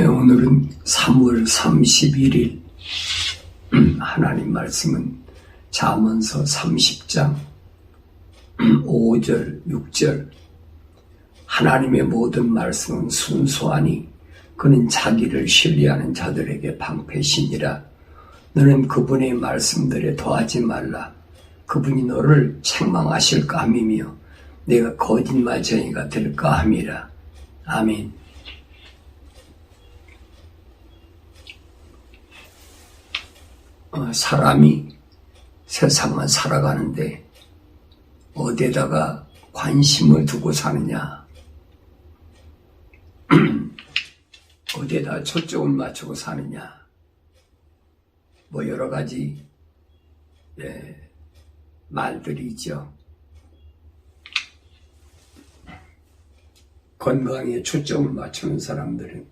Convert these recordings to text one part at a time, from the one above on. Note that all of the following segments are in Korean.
오늘은 3월 31일 하나님 말씀은 잠언서 30장 5절 6절 하나님의 모든 말씀은 순수하니 그는 자기를 신뢰하는 자들에게 방패시니라. 너는 그분의 말씀들에 더하지 말라. 그분이 너를 책망하실까 함이며 내가 거짓말쟁이가 될까 함이라. 아멘. 사람이 세상만 살아가는데 어디에다가 관심을 두고 사느냐, 어디에다 초점을 맞추고 사느냐, 여러 가지 말들이 있죠. 건강에 초점을 맞추는 사람들은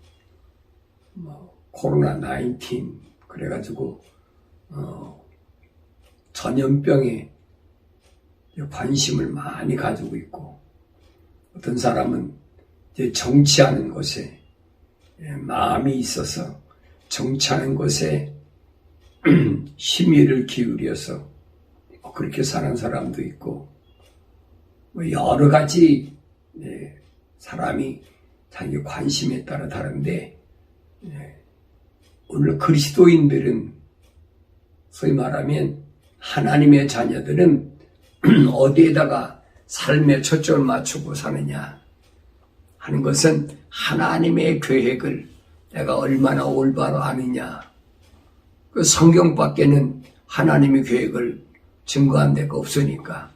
코로나 19 그래가지고 전염병에 관심을 많이 가지고 있고, 어떤 사람은 이제 정치하는 것에 마음이 있어서 정치하는 것에 심의를 기울여서 그렇게 사는 사람도 있고, 여러 가지 사람이 자기 관심에 따라 다른데, 오늘 그리스도인들은 소위 말하면 하나님의 자녀들은 어디에다가 삶의 초점을 맞추고 사느냐 하는 것은 하나님의 계획을 내가 얼마나 올바로 아느냐. 그 성경밖에는 하나님의 계획을 증거한 데가 없으니까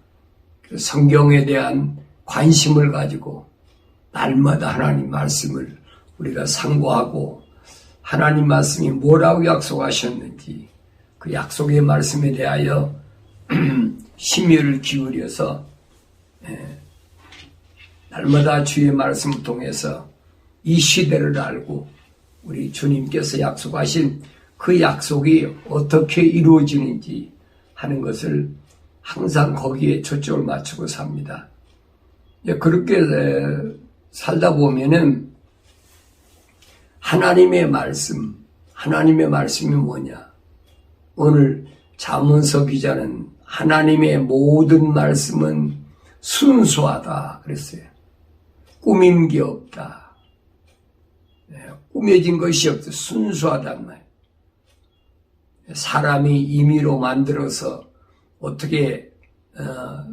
성경에 대한 관심을 가지고 날마다 하나님 말씀을 우리가 상고하고, 하나님 말씀이 뭐라고 약속하셨는지 그 약속의 말씀에 대하여 심혈을 기울여서 날마다 주의 말씀을 통해서 이 시대를 알고 우리 주님께서 약속하신 그 약속이 어떻게 이루어지는지 하는 것을 항상 거기에 초점을 맞추고 삽니다. 그렇게 살다 보면은 하나님의 말씀이 뭐냐? 오늘 잠언서 기자는 하나님의 모든 말씀은 순수하다 그랬어요. 꾸민 게 없다. 꾸며진 것이 없다. 순수하단 말이에요. 사람이 임의로 만들어서 어떻게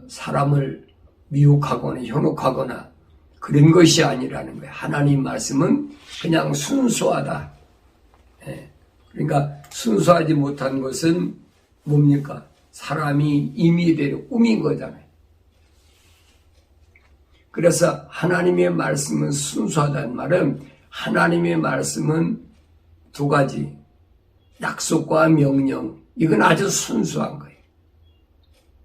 사람을 미혹하거나 현혹하거나 그런 것이 아니라는 거예요. 하나님 말씀은 그냥 순수하다. 그러니까 순수하지 못한 것은 뭡니까? 사람이 임의대로 꾸민 거잖아요. 그래서 하나님의 말씀은 순수하다는 말은, 하나님의 말씀은 두 가지, 약속과 명령, 이건 아주 순수한 거예요.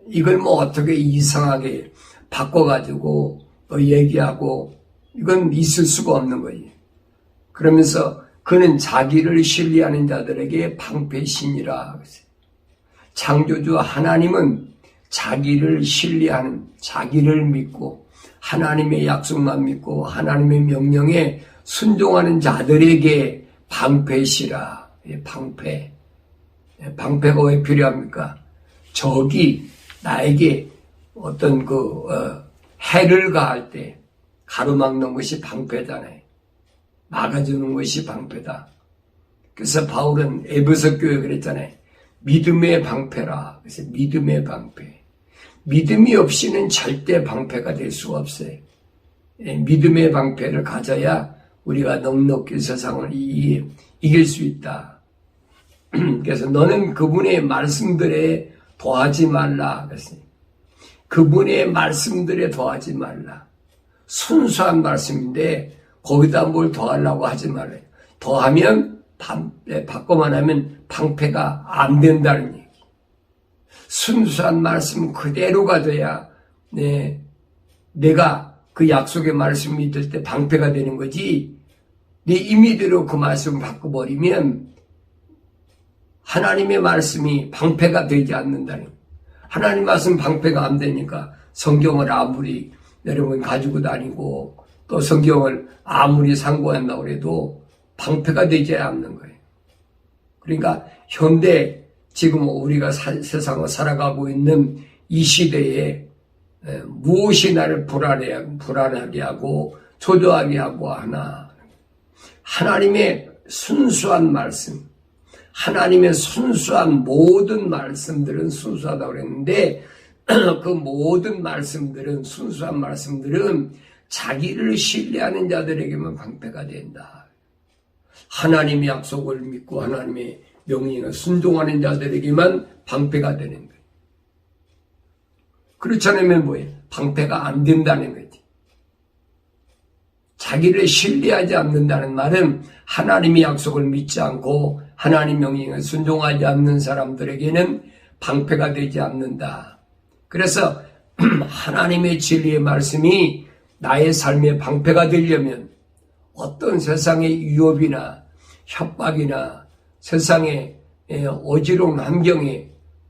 이걸 어떻게 이상하게 바꿔가지고 또 얘기하고, 이건 있을 수가 없는 거예요. 그러면서 그는 자기를 신뢰하는 자들에게 방패신이라. 창조주 하나님은 자기를 신뢰하는, 자기를 믿고 하나님의 약속만 믿고 하나님의 명령에 순종하는 자들에게 방패시라. 방패. 방패가 왜 필요합니까? 적이 나에게 어떤 해를 가할 때 가로막는 것이 방패잖아요. 막아주는 것이 방패다. 그래서 바울은 에베소 교회에 그랬잖아요. 믿음의 방패라. 그래서 믿음의 방패. 믿음이 없이는 절대 방패가 될 수가 없어요. 믿음의 방패를 가져야 우리가 넉넉히 세상을 이길 수 있다. 그래서 너는 그분의 말씀들에 더하지 말라. 그래서 그분의 말씀들에 더하지 말라. 순수한 말씀인데 거기다 뭘 더하려고 하지 말아요. 더하면 바꿔만 하면 방패가 안 된다는 얘기. 순수한 말씀 그대로가 돼야 내가 그 약속의 말씀 믿을 때 방패가 되는 거지, 내 임의대로 그 말씀을 바꿔버리면 하나님의 말씀이 방패가 되지 않는다는 거예요. 하나님 말씀 방패가 안 되니까 성경을 아무리 여러분 가지고 다니고 또 성경을 아무리 상고한다고 해도 방패가 되지 않는 거예요. 그러니까 현대 지금 우리가 세상을 살아가고 있는 이 시대에 무엇이 나를 불안하게 하고 초조하게 하고 하나. 하나님의 순수한 말씀, 하나님의 순수한 모든 말씀들은 순수하다고 그랬는데 그 모든 말씀들은 순수한 말씀들은 자기를 신뢰하는 자들에게만 방패가 된다. 하나님의 약속을 믿고 하나님의 명령을 순종하는 자들에게만 방패가 되는 거예요. 그렇지 않으면 뭐예요? 방패가 안 된다는 거지. 자기를 신뢰하지 않는다는 말은 하나님의 약속을 믿지 않고 하나님 명령을 순종하지 않는 사람들에게는 방패가 되지 않는다. 그래서 하나님의 진리의 말씀이 나의 삶의 방패가 되려면 어떤 세상의 위협이나 협박이나 세상의 어지러운 환경에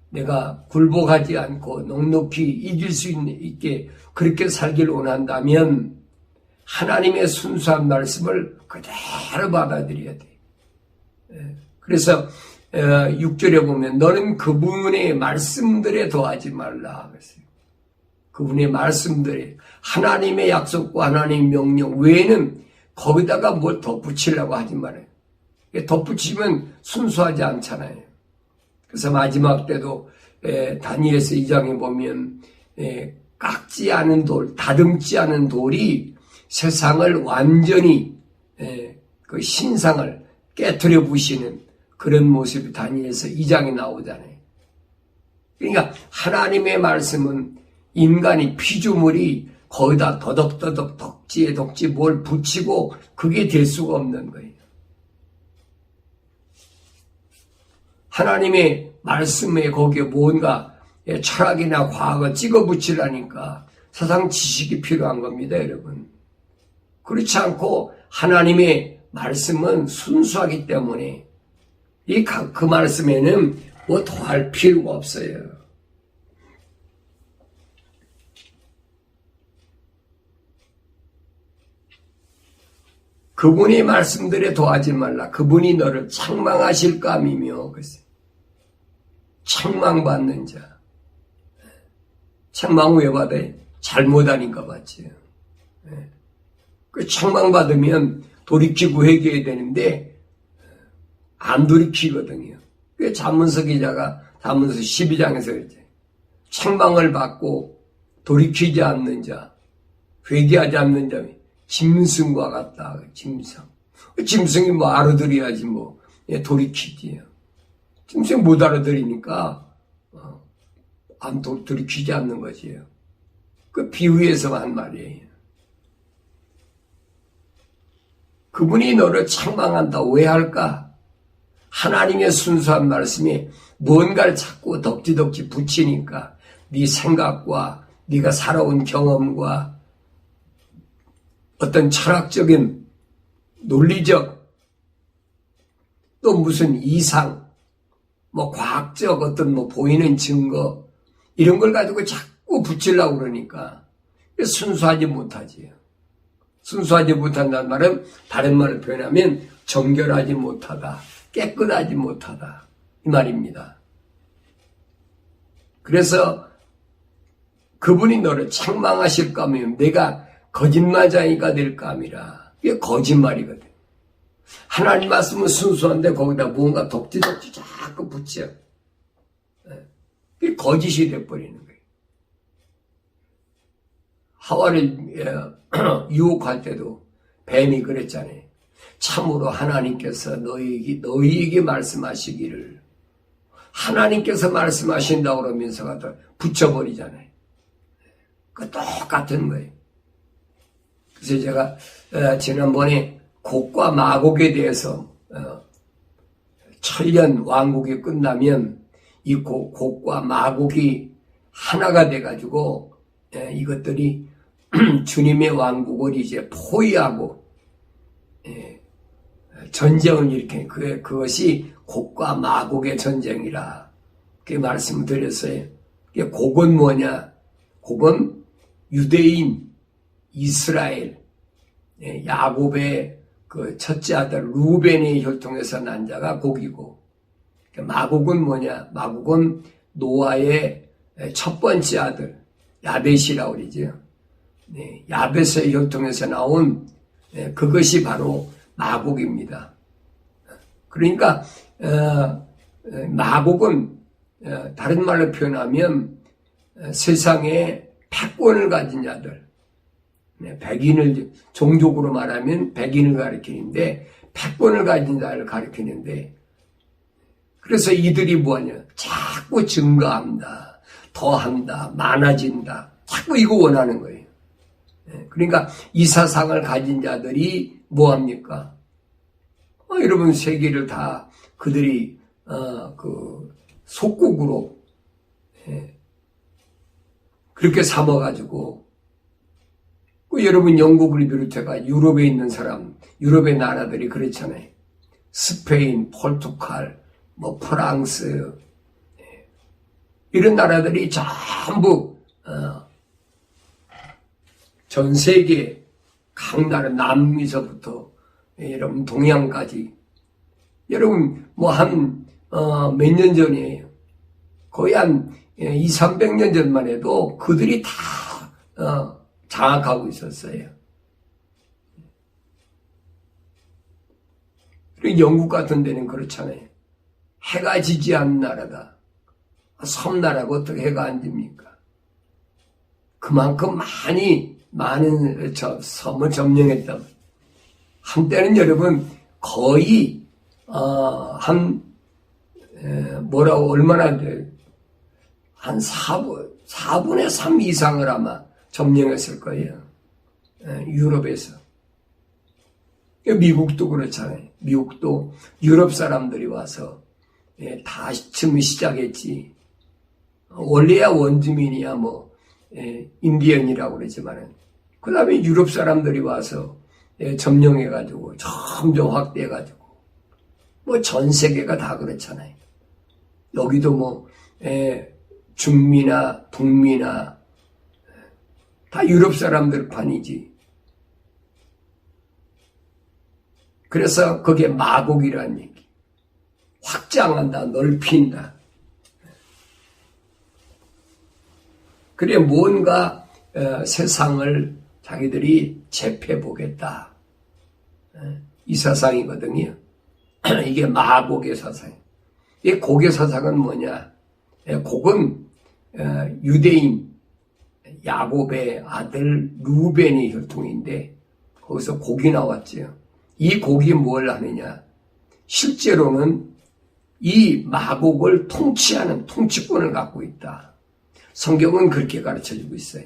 내가 굴복하지 않고 넉넉히 이길 수 있게 그렇게 살기를 원한다면 하나님의 순수한 말씀을 그대로 받아들여야 돼. 그래서 6절에 보면 너는 그분의 말씀들에 더하지 말라 그랬어요. 그분의 말씀들에 하나님의 약속과 하나님의 명령 외에는 거기다가 뭘 덧붙이려고 하지 말아요. 덧붙이면 순수하지 않잖아요. 그래서 마지막 때도 다니엘서 2장에 보면 깎지 않은 돌, 다듬지 않은 돌이 세상을 완전히 그 신상을 깨트려 부시는 그런 모습이 다니엘서 2장에 나오잖아요. 그러니까 하나님의 말씀은 인간이 피조물이 거기다 더덕더덕 덕지에 덕지 뭘 붙이고 그게 될 수가 없는 거예요. 하나님의 말씀에 거기에 뭔가 철학이나 과학을 찍어 붙이려니까 세상 지식이 필요한 겁니다, 여러분. 그렇지 않고 하나님의 말씀은 순수하기 때문에 그 말씀에는 뭐 더할 필요가 없어요. 그분이 말씀들에 더하지 말라. 그분이 너를 책망하실까 하미며. 책망받는 자. 책망 왜 받아요? 잘못하니까 받지. 그 책망받으면 돌이키고 회개해야 되는데 안 돌이키거든요. 그 잠언서 기자가 잠언서 12장에서 그랬지. 책망을 받고 돌이키지 않는 자, 회개하지 않는 자면 짐승과 같다. 짐승이 뭐 알아들어야지 뭐 돌이키지요. 짐승이 못 알아들으니까 안 돌이키지 않는 거지요. 그 비유에서 한 말이에요. 그분이 너를 책망한다. 왜 할까? 하나님의 순수한 말씀이 뭔가를 자꾸 덕지덕지 붙이니까 네 생각과 네가 살아온 경험과 어떤 철학적인 논리적 또 무슨 이상 뭐 과학적 어떤 뭐 보이는 증거 이런 걸 가지고 자꾸 붙이려고 그러니까 순수하지 못하지요. 순수하지 못한다는 말은 다른 말을 표현하면 정결하지 못하다, 깨끗하지 못하다 이 말입니다. 그래서 그분이 너를 책망하실까 하면 내가 거짓말쟁이가 될까 함이라. 이게 거짓말이거든. 하나님 말씀은 순수한데 거기다 뭔가 덕지덕지 자꾸 붙여. 이게 거짓이 돼버리는 거예요. 하와를 유혹할 때도 뱀이 그랬잖아요. 참으로 하나님께서 너희에게 말씀하시기를 하나님께서 말씀하신다고 그러면서 갖다 붙여버리잖아요. 그 똑같은 거예요. 그래서 제가 지난번에 곡과 마곡에 대해서 천년 왕국이 끝나면 이 곡과 마곡이 하나가 돼가지고 이것들이 주님의 왕국을 이제 포위하고 전쟁을 일으키는 그것이 곡과 마곡의 전쟁이라 그 말씀을 드렸어요. 곡은 뭐냐? 곡은 유대인, 이스라엘, 야곱의 그 첫째 아들 루벤의 혈통에서 난 자가 곡이고, 마곡은 뭐냐? 마곡은 노아의 첫 번째 아들 야벳이라고 그러죠. 네, 야벳의 혈통에서 나온 그것이 바로 마곡입니다. 그러니까 마곡은 다른 말로 표현하면 세상에 패권을 가진 자들, 백인을 종족으로 말하면 백인을 가리키는데 패권을 가진 자를 가리키는데, 그래서 이들이 뭐하냐? 자꾸 증가한다, 더한다, 많아진다, 자꾸 이거 원하는 거예요. 그러니까 이 사상을 가진 자들이 뭐합니까? 여러분, 세계를 다 그들이 그 속국으로 그렇게 삼아가지고, 여러분 영국을 비롯해가 유럽에 있는 사람, 유럽의 나라들이 그렇잖아요. 스페인, 포르투갈, 뭐 프랑스, 이런 나라들이 전부 전 세계 각 나라, 남미서부터 여러분 동양까지, 여러분 뭐 한 몇 년 전이에요. 거의 한 200-300년 전만 해도 그들이 다 장악하고 있었어요. 그리고 영국 같은 데는 그렇잖아요. 해가 지지 않는 나라다. 섬나라가 어떻게 해가 안 집니까? 그만큼 많은 섬을 점령했다. 한때는 여러분 거의 얼마나 돼? 한 4분의 3 이상을 아마 점령했을 거예요. 유럽에서. 미국도 그렇잖아요. 미국도 유럽 사람들이 와서 다 처음 시작했지. 원래야 원주민이야 인디언이라고 그러지만은, 그 다음에 유럽 사람들이 와서 점령해가지고 점점 확대해가지고 전 세계가 다 그렇잖아요. 여기도 중미나 북미나 다 유럽 사람들 판이지. 그래서 그게 마곡이라는 얘기. 확장한다, 넓힌다. 그래 뭔가 세상을 자기들이 재패보겠다. 이 사상이거든요. 이게 마곡의 사상. 이 곡의 사상은 뭐냐? 곡은 유대인 야곱의 아들 루벤의 혈통인데 거기서 곡이 나왔죠. 이 곡이 뭘 하느냐? 실제로는 이 마곡을 통치하는 통치권을 갖고 있다. 성경은 그렇게 가르쳐주고 있어요.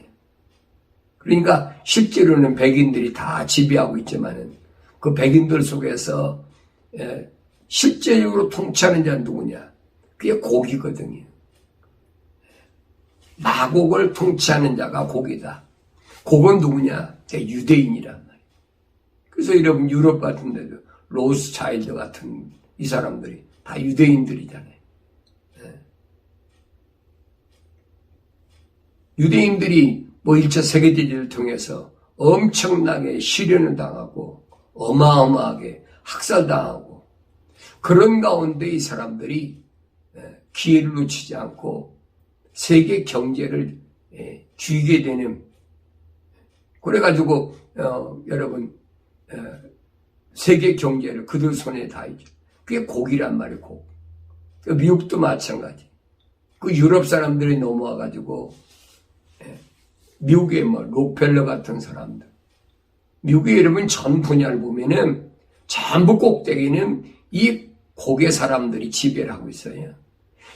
그러니까 실제로는 백인들이 다 지배하고 있지만은 그 백인들 속에서 실제적으로 통치하는 자는 누구냐? 그게 곡이거든요. 마곡을 통치하는 자가 곡이다. 곡은 누구냐? 유대인이란 말이에요. 그래서 여러분 유럽 같은 데도 로스차일드 같은 이 사람들이 다 유대인들이잖아요. 유대인들이 1차 세계대전을 통해서 엄청나게 시련을 당하고 어마어마하게 학살당하고, 그런 가운데 이 사람들이 기회를 놓치지 않고 세계 경제를 쥐게 되는, 그래가지고 여러분 세계 경제를 그들 손에 다 있죠. 그게 곡이란 말이에요. 곡. 미국도 마찬가지. 그 유럽 사람들이 넘어와가지고 미국의 록펠러 같은 사람들, 미국의 여러분 전 분야를 보면은 전부 꼭대기는 이 곡의 사람들이 지배를 하고 있어요.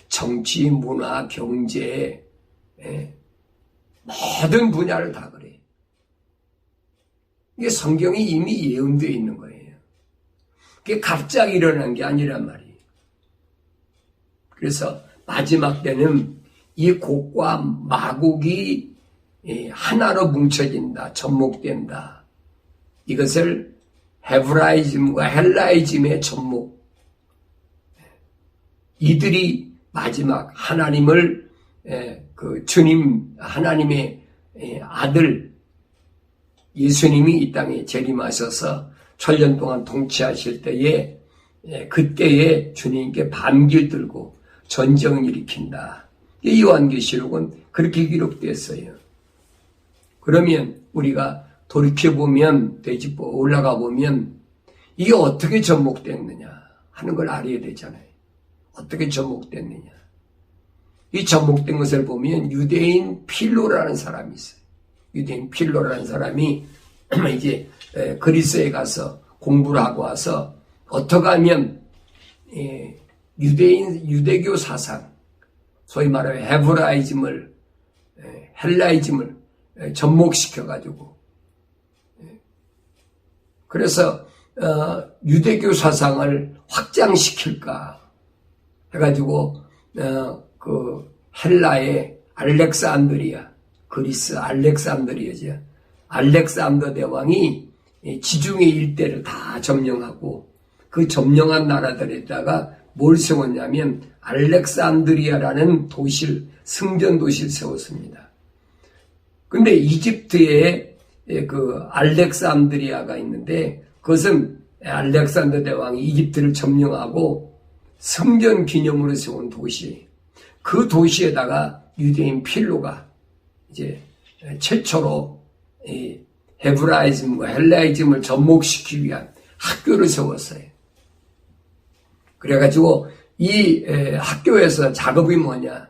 정치, 문화, 경제, 모든 분야를 다 그래요. 이게 성경이 이미 예언되어 있는 거예요. 그게 갑자기 일어난 게 아니란 말이에요. 그래서 마지막 때는 이 곡과 마곡이 하나로 뭉쳐진다, 접목된다. 이것을 헤브라이즘과 헬라이즘의 접목. 이들이 마지막 하나님을 그 주님 하나님의 아들 예수님이 이 땅에 재림하셔서 천년 동안 통치하실 때에 그때에 주님께 반길 들고 전쟁을 일으킨다. 이 요한계시록은 그렇게 기록됐어요. 그러면 우리가 돌이켜보면 되짚어 올라가 보면 이게 어떻게 접목됐느냐 하는 걸 알아야 되잖아요. 어떻게 접목됐느냐. 이 접목된 것을 보면 유대인 필로라는 사람이 있어요. 유대인 필로라는 사람이 이제 그리스에 가서 공부를 하고 와서 어떻게 하면 유대교 사상, 소위 말하면 헤브라이즘을 헬라이즘을 접목시켜가지고 그래서 유대교 사상을 확장시킬까 해가지고 그 헬라의 알렉산드리아, 그리스 알렉산드리아죠. 알렉산더 대왕이 지중해 일대를 다 점령하고 그 점령한 나라들에다가 뭘 세웠냐면 알렉산드리아라는 도시를 승전 도시를 세웠습니다. 근데 이집트에 그 알렉산드리아가 있는데 그것은 알렉산더 대왕이 이집트를 점령하고 승전 기념으로 세운 도시. 그 도시에다가 유대인 필로가 이제 최초로 이 헤브라이즘과 헬라이즘을 접목시키기 위한 학교를 세웠어요. 그래가지고 이 학교에서 작업이 뭐냐?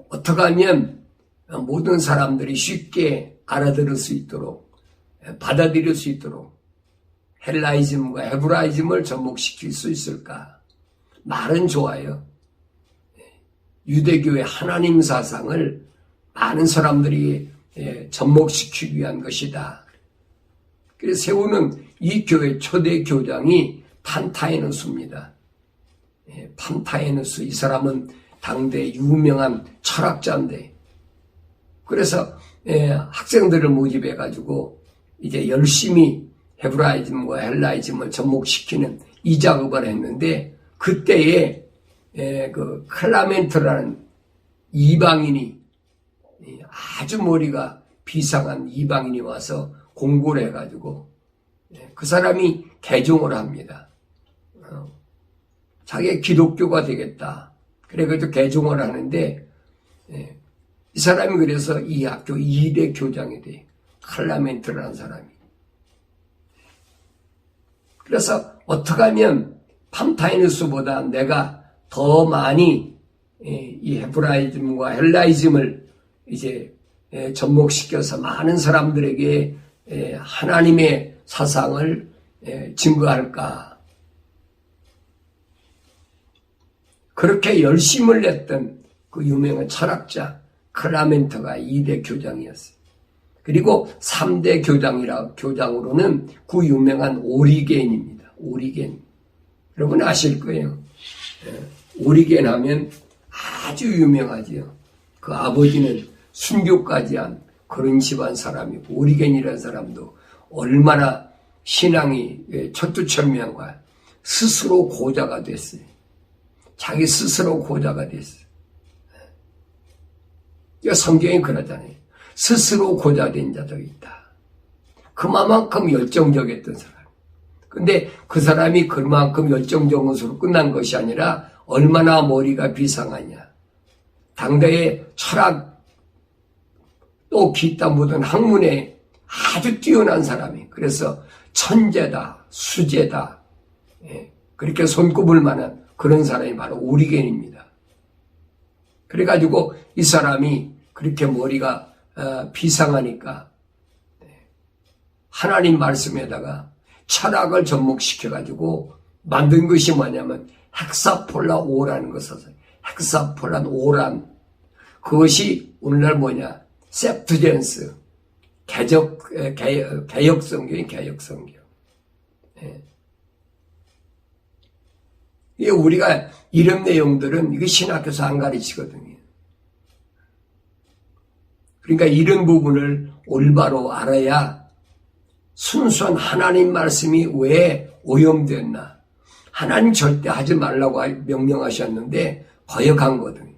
어떻게 하면 모든 사람들이 쉽게 알아들을 수 있도록 받아들일 수 있도록 헬라이즘과 헤브라이즘을 접목시킬 수 있을까? 말은 좋아요. 유대교의 하나님 사상을 많은 사람들이 접목시키기 위한 것이다. 그래서 세우는 이 교회 초대 교장이 판타에누스입니다. 판타에누스 이 사람은 당대 유명한 철학자인데 그래서 학생들을 모집해 가지고 이제 열심히 헤브라이즘과 헬라이즘을 접목시키는 이 작업을 했는데 그때에 그 클라멘트라는 이방인이 아주 머리가 비상한 이방인이 와서 공고를 해가지고 그 사람이 개종을 합니다. 자기가 기독교가 되겠다. 그래가지고 개종을 하는데 이 사람이 그래서 이 학교 2대 교장이 돼. 클라멘트라는 사람이. 그래서 어떻게 하면 판타이누스보다 내가 더 많이 이 헤브라이즘과 헬라이즘을 이제 접목시켜서 많은 사람들에게 하나님의 사상을 증거할까. 그렇게 열심을 냈던 그 유명한 철학자 클라멘트가 2대 교장이었어요. 그리고 3대 교장으로는 그 유명한 오리겐입니다. 오리겐. 여러분 아실 거예요. 오리겐 하면 아주 유명하지요. 그 아버지는 순교까지 한 그런 집안 사람이고 오리겐이라는 사람도 얼마나 신앙이 천투천명과 스스로 고자가 됐어요. 자기 스스로 고자가 됐어요. 성경이 그러잖아요. 스스로 고자된 자도 있다. 그만큼 열정적이었던 사람. 근데 그 사람이 그만큼 열정적인 것으로 끝난 것이 아니라 얼마나 머리가 비상하냐. 당대의 철학 또 기타 모든 학문에 아주 뛰어난 사람이. 그래서 천재다, 수재다. 그렇게 손꼽을 만한 그런 사람이 바로 오리겐입니다. 그래가지고 이 사람이 그렇게 머리가 비상하니까 하나님 말씀에다가 철학을 접목시켜가지고 만든 것이 뭐냐면 헥사폴라 오라는 것을 헥사폴란 오란 그것이 오늘날 뭐냐 septuagints 개역성경이 개역성경. 이게 우리가 이런 내용들은 이거 신학교에서 안 가르치거든요. 그러니까 이런 부분을 올바로 알아야 순수한 하나님 말씀이 왜 오염됐나. 하나님 절대 하지 말라고 명령하셨는데 거역한 거거든요.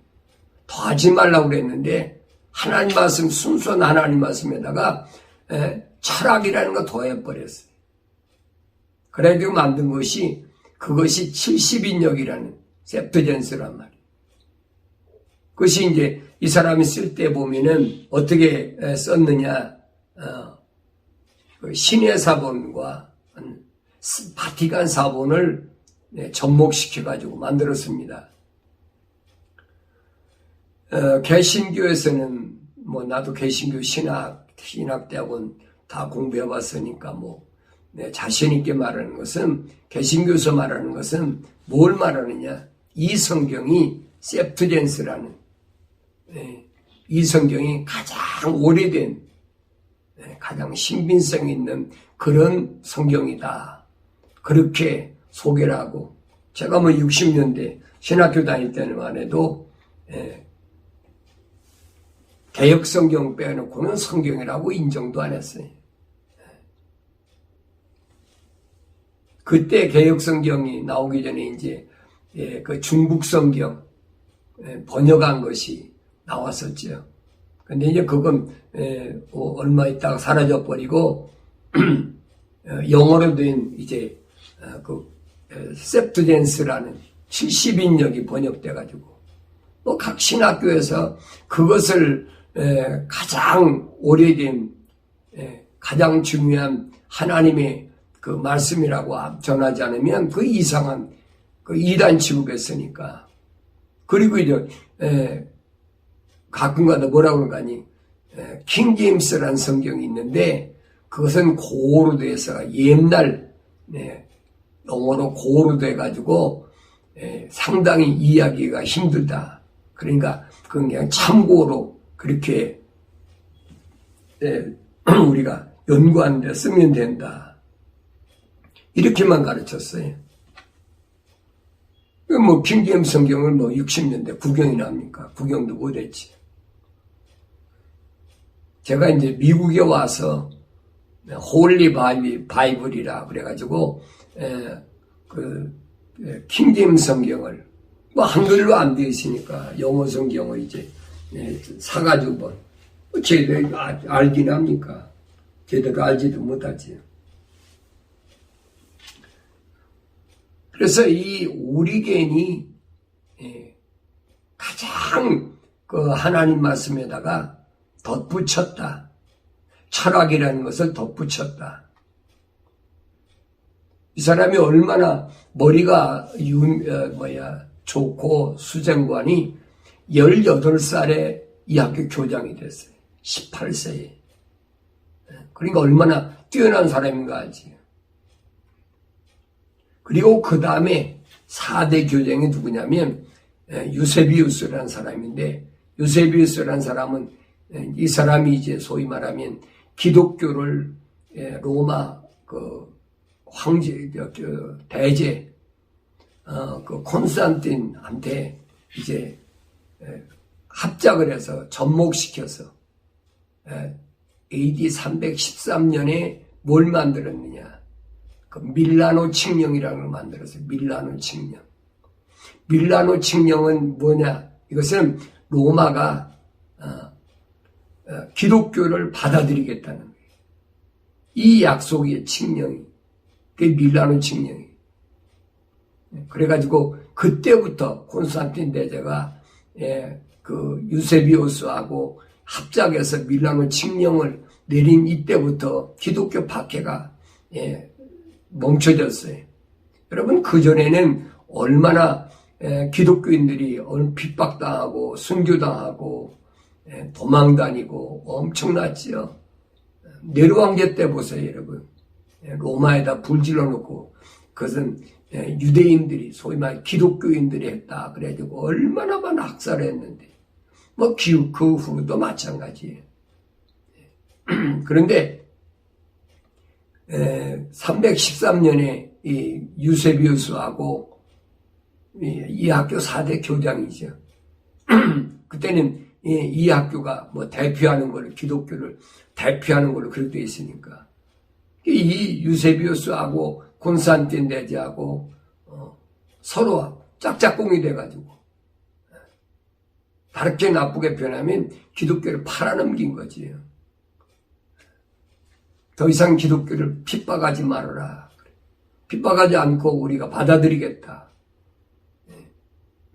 더 하지 말라고 그랬는데 하나님 말씀, 순수한 하나님 말씀에다가 철학이라는 거 더해버렸어요. 그래가지고 만든 것이 그것이 70인역이라는 septuagints란 말이에요. 그것이 이제 이 사람이 쓸 때 보면은 어떻게 썼느냐, 신의 사본과 바티칸 사본을 접목시켜가지고 만들었습니다. 개신교에서는 뭐 나도 개신교 신학대학원 다 공부해봤으니까 뭐 자신있게 말하는 것은, 개신교에서 말하는 것은 뭘 말하느냐, 이 성경이 septuagints라는, 이 성경이 가장 오래된, 가장 신빙성 있는 그런 성경이다, 그렇게 소개를 하고, 제가 뭐 60년대 신학교 다닐 때만 해도 개역 성경 빼놓고는 성경이라고 인정도 안 했어요. 그때 개역 성경이 나오기 전에 이제 그 중국 성경 번역한 것이 나왔었죠. 근데 이제 그건 얼마 있다가 사라져 버리고 영어로 된 이제 그 septuagints라는 70인역이 번역돼 가지고 뭐 각 신학교에서 그것을 가장 오래된, 가장 중요한 하나님의 그 말씀이라고 전하지 않으면 그 이상한 그 이단 취급했으니까. 그리고 이제 가끔가다 뭐라고 그러니 킹 제임스라는 성경이 있는데 그것은 고어로 돼서 옛날 영어로 고어로 돼가지고 상당히 이해하기가 힘들다. 그러니까 그건 그냥 참고로 그렇게 우리가 연구하는 데 쓰면 된다. 이렇게만 가르쳤어요. 뭐 킹제임스 성경을 뭐 60년대 구경이나 합니까? 구경도 못했지. 제가 이제 미국에 와서 홀리 바이블이라 그래가지고 그 킹제임스 성경을 뭐 한글로 안 되어 있으니까 영어 성경을 이제 사가지고 뭐 제대로 알긴 합니까? 제대로 알지도 못하지. 그래서 이 오리겐이 가장 그 하나님 말씀에다가 덧붙였다. 철학이라는 것을 덧붙였다. 이 사람이 얼마나 머리가 좋고 수정관이 18살에 이 학교 교장이 됐어요. 18세에. 그러니까 얼마나 뛰어난 사람인가 알지. 그리고 그 다음에 4대 교장이 누구냐면 유세비우스라는 사람인데, 유세비우스라는 사람은 이 사람이 이제 소위 말하면 기독교를 로마 그 황제 대제 그 콘스탄틴한테 이제 합작을 해서 접목시켜서 AD 313년에 뭘 만들었느냐, 그 밀라노 칙령이라는 걸 만들었어요. 밀라노 칙령. 밀라노 칙령은 뭐냐? 이것은 로마가 기독교를 받아들이겠다는 거예요. 이 약속의 칙령이, 그게 밀라노 칙령이. 그래가지고 그때부터 콘스탄틴 대제가 그 유세비우스하고 합작해서 밀라노 칙령을 내린 이때부터 기독교 박해가 멈춰졌어요. 여러분, 그전에는 얼마나 기독교인들이 핍박당하고 순교당하고 도망다니고 엄청났지요. 네로 황제 때 보세요, 여러분. 로마에다 불 질러놓고 그것은 유대인들이 소위 말 기독교인들이 했다 그래가지고 얼마나 많은 학살을 했는데 뭐 그 후로도 마찬가지예요. 그런데 313년에 이 유세비우스하고 이 학교 4대 교장이죠. 그때는 이 학교가 뭐 대표하는 걸, 기독교를 대표하는 걸로 그렇게 되어 있으니까 이 유세비우스하고 콘스탄틴 대제하고 서로 짝짝꿍이 돼가지고 다르게 나쁘게 변하면 기독교를 팔아넘긴 거지요. 더 이상 기독교를 핍박하지 말아라. 핍박하지 않고 우리가 받아들이겠다.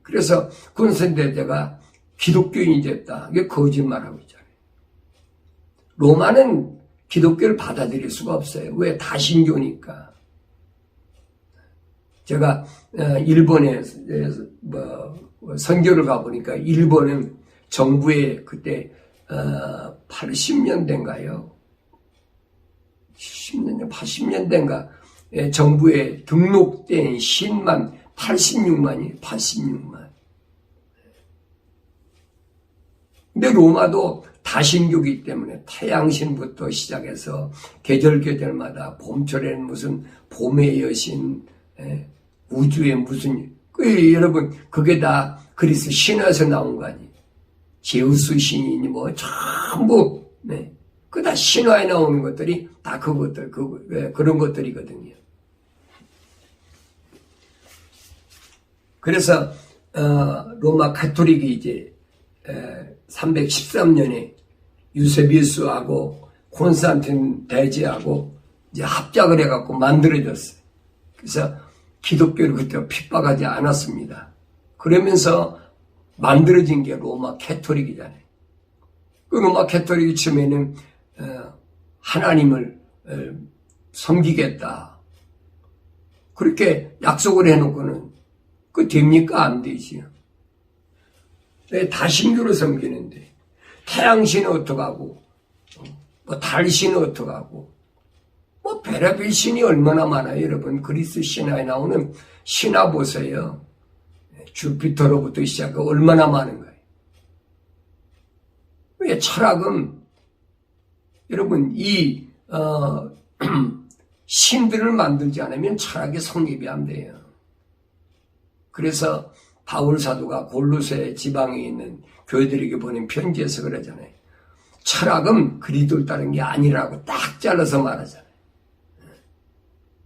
그래서 군선대제가 기독교인이 됐다. 이게 거짓말하고 있잖아요. 로마는 기독교를 받아들일 수가 없어요. 왜? 다신교니까. 제가 일본에 선교를 가보니까 일본은 정부에 그때 80년대인가요? 10년대, 80년대인가 정부에 등록된 신만 86만이에요. 86만. 근데 로마도 다신교이기 때문에 태양신부터 시작해서 계절마다 봄철에는 무슨 봄의 여신, 우주의 무슨, 여러분, 그게 다 그리스 신화에서 나온 거 아니에요. 제우스 신이니 뭐 전부, 그 다 신화에 나오는 것들이 다 그것들, 그런 것들이거든요. 그래서, 로마 가톨릭이 이제, 313년에 유세비우스하고 콘스탄틴 대제하고 이제 합작을 해갖고 만들어졌어요. 그래서 기독교를 그때 핍박하지 않았습니다. 그러면서 만들어진 게 로마 캐톨릭이잖아요. 그 로마 캐톨릭이 처음에는 하나님을 섬기겠다. 그렇게 약속을 해놓고는 그 됩니까? 안 되지요. 다신교를 섬기는데 태양신은 어떡하고 뭐 달신은 어떡하고 뭐 별의별 신이 얼마나 많아요. 여러분 그리스 신화에 나오는 신화 보세요. 주피터로부터 시작하고 얼마나 많은 거예요. 왜 철학은 여러분 이 신들을 만들지 않으면 철학이 성립이 안 돼요. 그래서 바울 사도가 골로새 지방에 있는 교회들에게 보낸 편지에서 그러잖아요. 철학은 그리스도를 따른 게 아니라고 딱 잘라서 말하잖아요.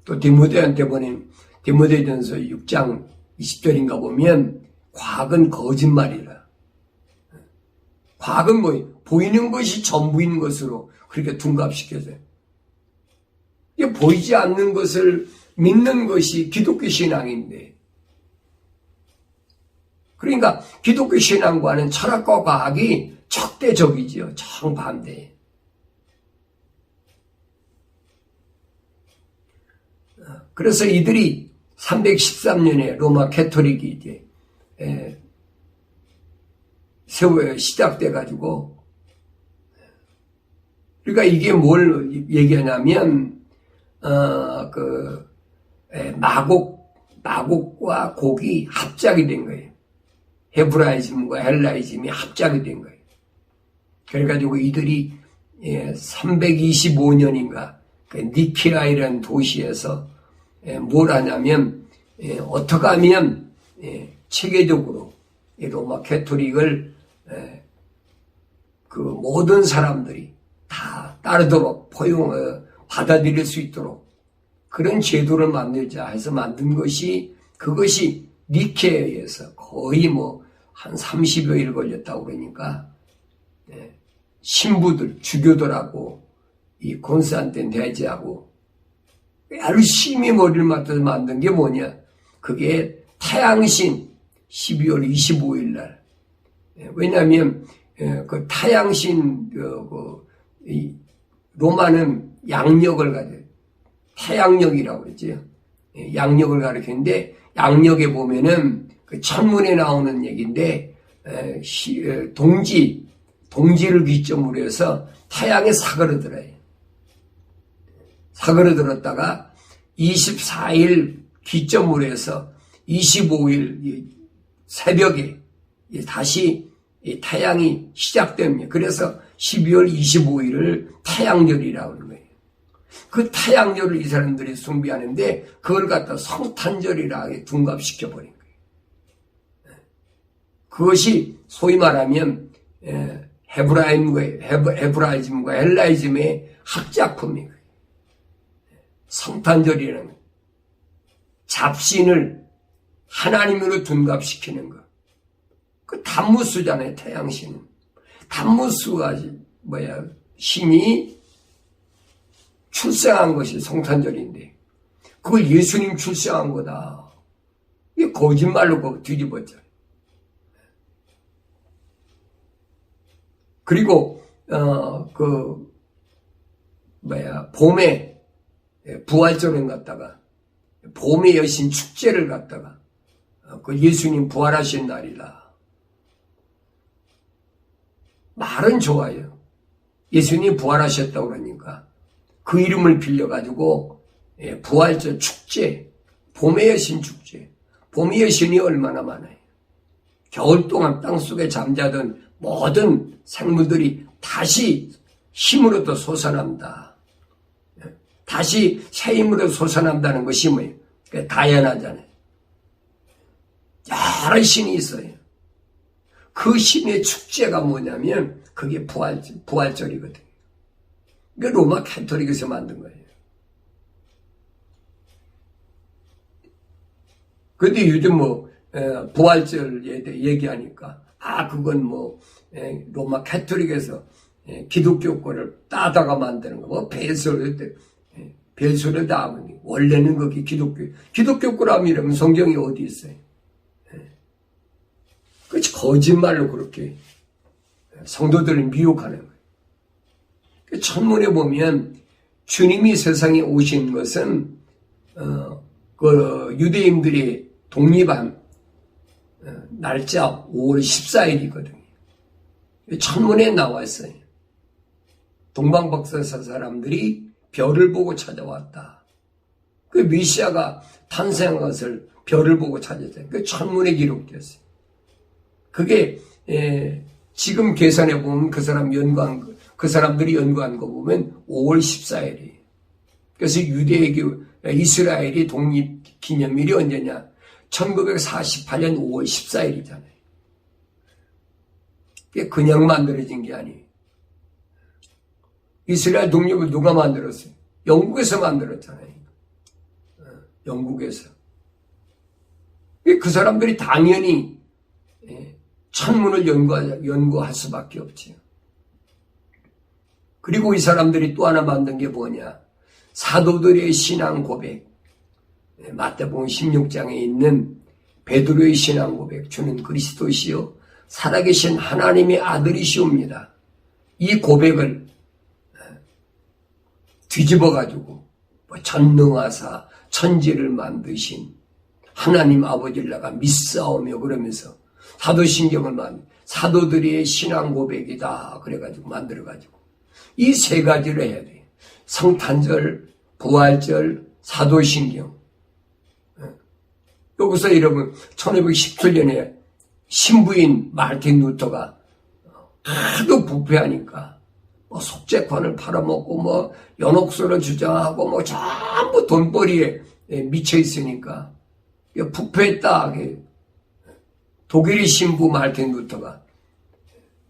또 디모데한테 보낸 디모데전서 6장 20절인가 보면 과학은 거짓말이라. 과학은 뭐 보이는 것이 전부인 것으로 그렇게 둔갑시켜져요. 이게 보이지 않는 것을 믿는 것이 기독교 신앙인데, 그러니까 기독교 신앙과는 철학과 과학이 적대적이지요. 정반대. 그래서 이들이 313년에 로마 캐톨릭이 이제 시작돼 가지고, 그러니까 이게 뭘 얘기하냐면 마곡과 곡이 합작이 된 거예요. 헤브라이즘과 헬라이즘이 합작이 된 거예요. 그래가지고 이들이 325년인가 니케아이라는 도시에서 뭘 하냐면 어떻게 하면 체계적으로 로마 캐톨릭을 그 모든 사람들이 다 따르도록 받아들일 수 있도록 그런 제도를 만들자 해서 만든 것이, 그것이 니케아에서 거의 뭐 한 30여일 걸렸다고 그러니까 신부들, 주교들하고 이 콘스탄틴 대제하고 열심히 머리를 맞춰서 만든 게 뭐냐, 그게 태양신 12월 25일 날. 왜냐하면 그 태양신 로마는 양력을 가져요. 태양력이라고 그러죠. 양력을 가리키는데, 양력에 보면은 그 천문에 나오는 얘기인데, 동지를 기점으로 해서 태양에 사그러들어요. 사그러들었다가 24일 기점으로 해서 25일 새벽에 다시 태양이 시작됩니다. 그래서 12월 25일을 태양절이라고 하는 거예요. 그 태양절을 이 사람들이 숭배하는데 그걸 갖다 성탄절이라 둔갑시켜버린 거예요. 그것이 소위 말하면 헤브라이즘과 헬라이즘의 합작품이에요. 성탄절이라는 거예요. 잡신을 하나님으로 둔갑시키는 거. 그 담무수잖아요, 태양신은. 담무수가 신이 출생한 것이 성탄절인데, 그걸 예수님 출생한 거다. 이게 거짓말로 뒤집었죠. 그리고 봄에 부활절을 갖다가 봄의 여신 축제를 갖다가 그 예수님 부활하신 날이다. 말은 좋아요. 예수님 부활하셨다고 그러니까 그 이름을 빌려가지고 부활절 축제, 봄의 여신 축제. 봄의 여신이 얼마나 많아요. 겨울 동안 땅속에 잠자던 모든 생물들이 다시 힘으로도 솟아난다. 다시 새 힘으로 솟아난다는 것이 뭐예요? 다양하잖아요. 여러 신이 있어요. 그 신의 축제가 뭐냐면 그게 부활절이거든요. 이게 로마 카톨릭에서 만든 거예요. 근데 요즘 부활절에 대해 얘기하니까 그건 로마 카톨릭에서 기독교 거를 따다가 만드는 거, 별소리를 다 하고, 원래는 거기 기독교 거라면 이러면 성경이 어디 있어요? 그렇지, 거짓말로 그렇게 성도들을 미혹하는 거예요. 천문에 보면 주님이 세상에 오신 것은, 유대인들이 독립한 날짜 5월 14일이거든요. 천문에 나와 있어요. 동방박사사 사람들이 별을 보고 찾아왔다. 그 메시아가 탄생한 것을 별을 보고 찾았어요. 그 천문에 기록되었어요. 그게 지금 계산해 보면 그 사람들이 연구한 거 보면 5월 14일이에요. 그래서 이스라엘이 독립 기념일이 언제냐? 1948년 5월 14일이잖아요. 그게 그냥 만들어진 게 아니에요. 이스라엘 독립을 누가 만들었어요? 영국에서 만들었잖아요. 영국에서. 그 사람들이 당연히 천문을 연구할 수밖에 없지요. 그리고 이 사람들이 또 하나 만든 게 뭐냐? 사도들의 신앙 고백. 마태복음 16장에 있는 베드로의 신앙 고백. 주는 그리스도시요 살아계신 하나님의 아들이시옵니다. 이 고백을 뒤집어가지고 전능하사 천지를 만드신 하나님 아버지를 내가 믿사오며 그러면서 사도신경을 사도들의 신앙 고백이다 그래가지고 만들어가지고 이 세 가지를 해야 돼요. 성탄절, 부활절, 사도신경. 여기서 여러분 1517년에 신부인 마르틴 루터가 하도 부패하니까 속죄권을 팔아먹고 연옥소를 주장하고 전부 돈벌이에 미쳐 있으니까 부패했다. 독일의 신부 마르틴 루터가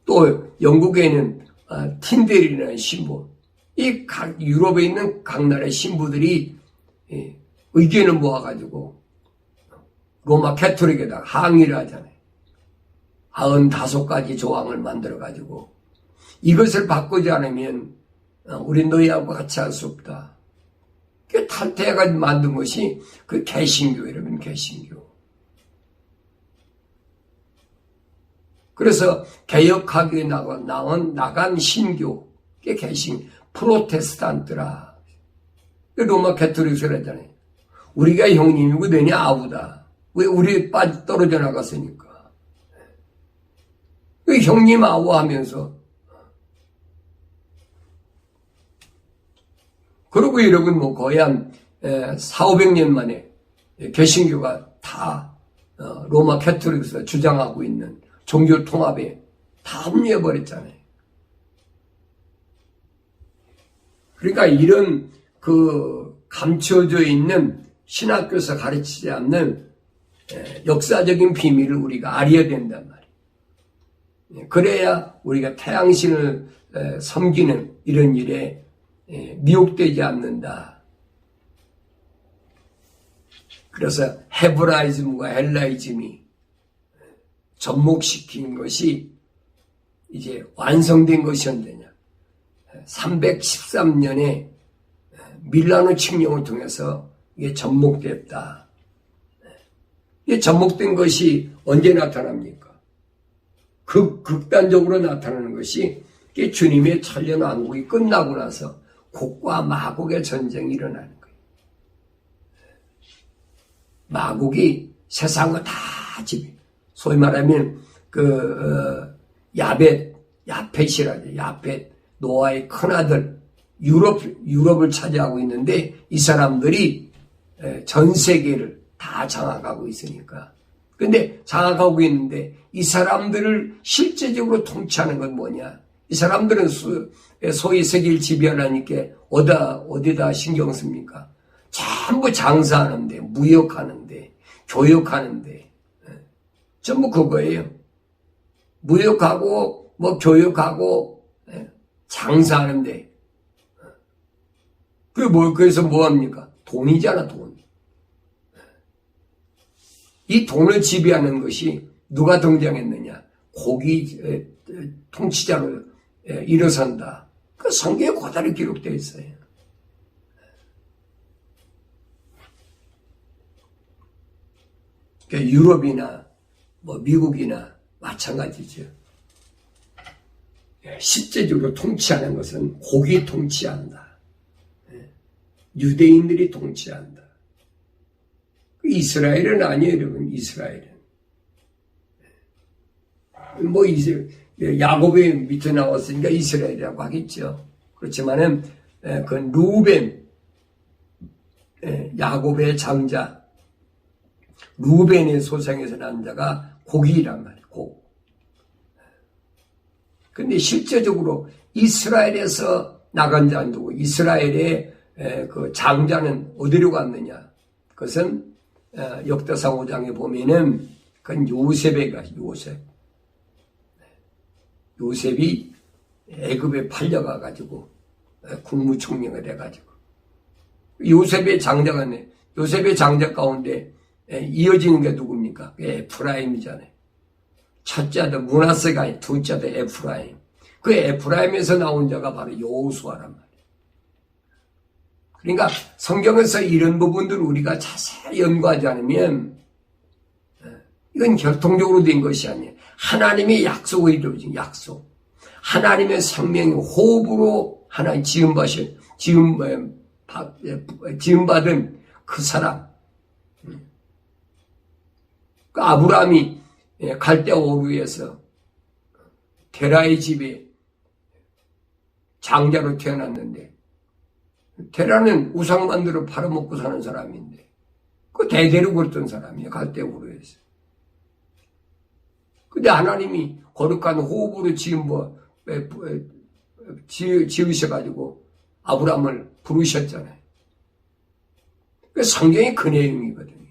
또 영국에는 틴델이라는 신부, 이 유럽에 있는 각 나라의 신부들이 의견을 모아가지고 로마 캐톨릭에다가 항의를 하잖아요. 95가지 조항을 만들어가지고 이것을 바꾸지 않으면 우리 너희하고 같이 할 수 없다. 그 탈퇴해가지고 만든 것이 그 개신교, 여러분, 개신교. 그래서 개혁하기에 나간 신교, 그게 개신, 프로테스탄트라. 로마 캐톨릭에서 그랬잖아요. 우리가 형님이고 너희 아우다. 왜 우리 떨어져 나갔으니까. 그 형님 아우 하면서. 그리고 여러분 거의 한 400~500년 만에 개신교가 다 로마 캐톨릭에서 주장하고 있는 종교 통합에 다 합류해버렸잖아요. 그러니까 이런 감춰져 있는 신학교에서 가르치지 않는 역사적인 비밀을 우리가 알아야 된단 말이에요. 그래야 우리가 태양신을 섬기는 이런 일에 미혹되지 않는다. 그래서 헤브라이즘과 헬라이즘이 접목시킨 것이 이제 완성된 것이 언제냐. 313년에 밀라노 칙령을 통해서 이게 접목됐다. 이게 접목된 것이 언제 나타납니까? 극단적으로 나타나는 것이 이게 주님의 천년왕국이 끝나고 나서 곡과 마곡의 전쟁이 일어나는 거예요. 마곡이 세상을 다 지배. 소위 말하면 야벳이라죠. 야벳 노아의 큰아들 유럽을 차지하고 있는데 이 사람들이 전 세계를 다 장악하고 있으니까. 근데 장악하고 있는데 이 사람들을 실제적으로 통치하는 건 뭐냐? 이 사람들은 소위 세계를 지배하려니까 어디다 신경 씁니까? 전부 장사하는데, 무역하는데, 교역하는데, 전부 그거예요. 무역하고, 교역하고, 장사하는데. 그래서 뭐 합니까? 돈이잖아, 돈. 이 돈을 지배하는 것이 누가 등장했느냐? 고기 통치자로 일어선다. 그 성경에 그대로 기록되어 있어요. 그러니까 유럽이나 미국이나 마찬가지죠. 실제적으로 통치하는 것은 고기 통치한다. 유대인들이 통치한다. 이스라엘은 아니에요, 여러분. 이스라엘은. 야곱의 밑에 나왔으니까 이스라엘이라고 하겠죠. 그렇지만은, 그 루벤, 야곱의 장자, 루벤의 소생에서 난 자가 곡이란 말이에요, 곡. 근데 실제적으로 이스라엘에서 나간 자는 누구? 이스라엘의 그 장자는 어디로 갔느냐? 그것은 역대상 5장에 보면은 그건 요셉이 애굽에 팔려가가지고 국무총리가 돼가지고 요셉의 장자 가운데 이어지는 게 누굽니까? 에프라임이잖아요. 첫째 아들 므낫세가 아니 둘째 아들 에프라임. 그 에프라임에서 나온 자가 바로 여호수아란 말이에요. 그러니까 성경에서 이런 부분들을 우리가 자세히 연구하지 않으면 이건 결통적으로 된 것이 아니에요. 하나님의 약속을 이루어진 약속. 하나님의 생명의 호흡으로 하나님 지음받은 그 사람. 그 아브라함이 갈대아 오르에서 데라의 집에 장자로 태어났는데 데라는 우상 만들어 팔아먹고 사는 사람인데 그 대대로 그랬던 사람이에요. 갈대아 오르에서. 근데 하나님이 거룩한 호흡으로 지으셔가지고 아브라함을 부르셨잖아요. 그 성경이 그 내용이거든요.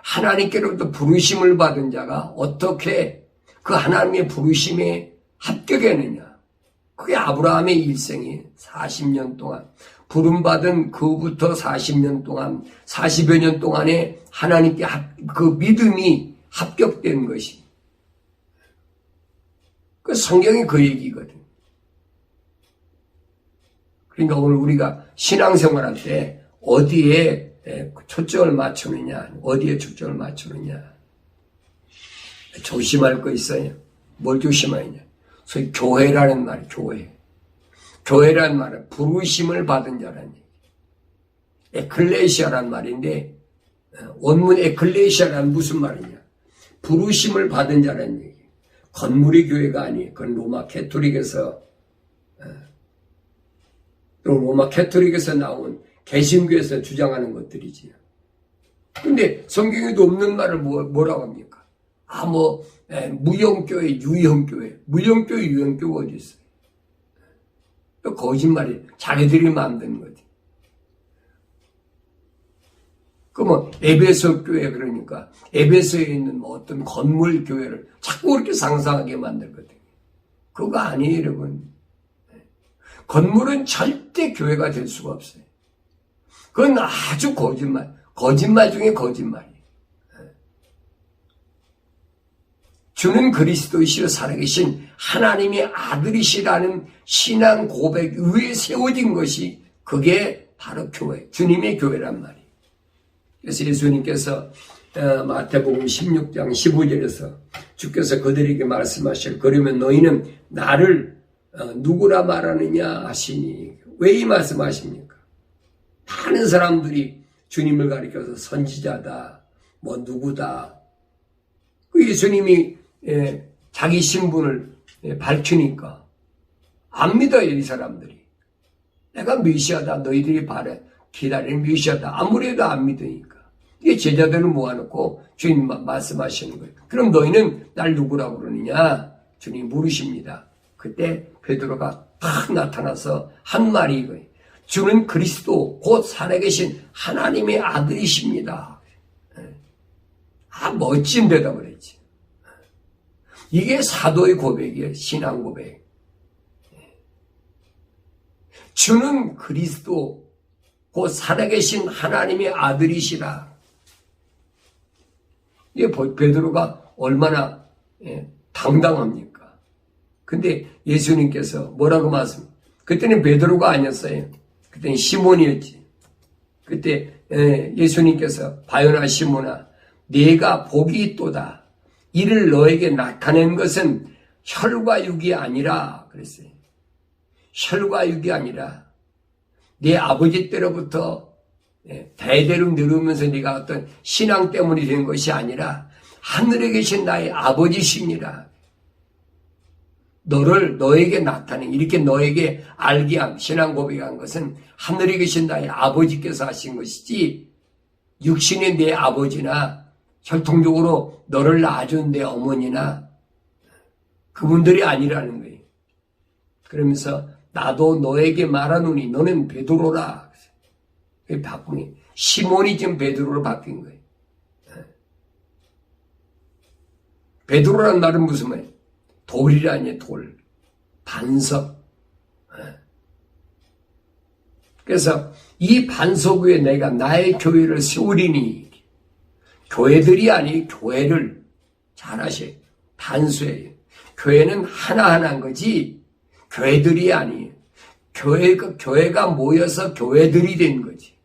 하나님께로부터 부르심을 받은 자가 어떻게 그 하나님의 부르심에 합격했느냐. 그게 아브라함의 일생이 40년 동안 부름받은 그부터 40년 동안 40여 년 동안에 하나님께 그 믿음이 합격된 것이 그 성경이 그 얘기거든. 그러니까 오늘 우리가 신앙생활할 때 어디에 초점을 맞추느냐, 어디에 초점을 맞추느냐. 조심할 거 있어요. 뭘 조심하느냐. 소위 교회라는 말, 교회라는 말은 부르심을 받은 자라는 얘기. 에클레시아라는 말인데, 원문 에클레시아라는 무슨 말이냐. 부르심을 받은 자라는 얘기. 건물의 교회가 아니에요. 그건 로마 캐토릭에서 나온 개신교에서 주장하는 것들이지요. 근데 성경에도 없는 말을 뭐라고 합니까? 무형교회, 유형교회. 무형교회, 유형교회가 어디 있어요? 또 거짓말이 자기들이 만드는 거지. 그러면 에베소 교회 그러니까 에베소에 있는 어떤 건물 교회를 자꾸 그렇게 상상하게 만들거든요. 그거 아니에요, 여러분. 건물은 절대 교회가 될 수가 없어요. 그건 아주 거짓말 중에 거짓말이에요. 주는 그리스도이시로 살아계신 하나님의 아들이시라는 신앙 고백 위에 세워진 것이 그게 바로 교회, 주님의 교회란 말이에요. 그래서 예수님께서 마태복음 16장 15절에서 주께서 그들에게 말씀하실 그러면 너희는 나를 누구라 말하느냐 하시니 왜 이 말씀하십니까? 많은 사람들이 주님을 가리켜서 선지자다, 뭐 누구다. 그 예수님이 자기 신분을 밝히니까 안 믿어요, 이 사람들이. 내가 메시아다, 너희들이 기다리는 메시아다. 아무래도 안 믿으니까. 이게 제자들을 모아놓고 주님 말씀하시는 거예요. 그럼 너희는 날 누구라고 그러느냐? 주님 물으십니다. 그때 베드로가 딱 나타나서 한 말이 이거예요. 주는 그리스도 곧 살아계신 하나님의 아들이십니다. 멋진 대답을 했지. 이게 사도의 고백이에요. 신앙 고백. 주는 그리스도 곧 살아계신 하나님의 아들이시라. 이게 베드로가 얼마나 당당합니까? 근데 예수님께서 뭐라고 말씀? 그때는 베드로가 아니었어요. 그때는 시몬이었지. 그때 예수님께서 바요나 시몬아, 네가 복이 있도다. 이를 너에게 나타낸 것은 혈과 육이 아니라 그랬어요. 혈과 육이 아니라 네 아버지 때로부터 대대로 늘으면서 네가 어떤 신앙 때문에 된 것이 아니라 하늘에 계신 나의 아버지십니다. 너에게 나타낸, 이렇게 너에게 알게 한, 신앙 고백한 것은 하늘에 계신 나의 아버지께서 하신 것이지, 육신의 내 아버지나 혈통적으로 너를 낳아준 내 어머니나 그분들이 아니라는 거예요. 그러면서 나도 너에게 말하노니 너는 베드로라. 바꾸니 시몬이 지금 베드로로 바뀐 거예요. 베드로라는 말은 무슨 말이에요? 돌이라니, 돌. 반석. 그래서 이 반석 위에 내가 나의 교회를 세우리니, 교회들이 아니 교회를 잘 아셔요. 단수예요. 교회는 하나하나인 거지 교회들이 아니에요. 교회가 모여서 교회들이 된 거지.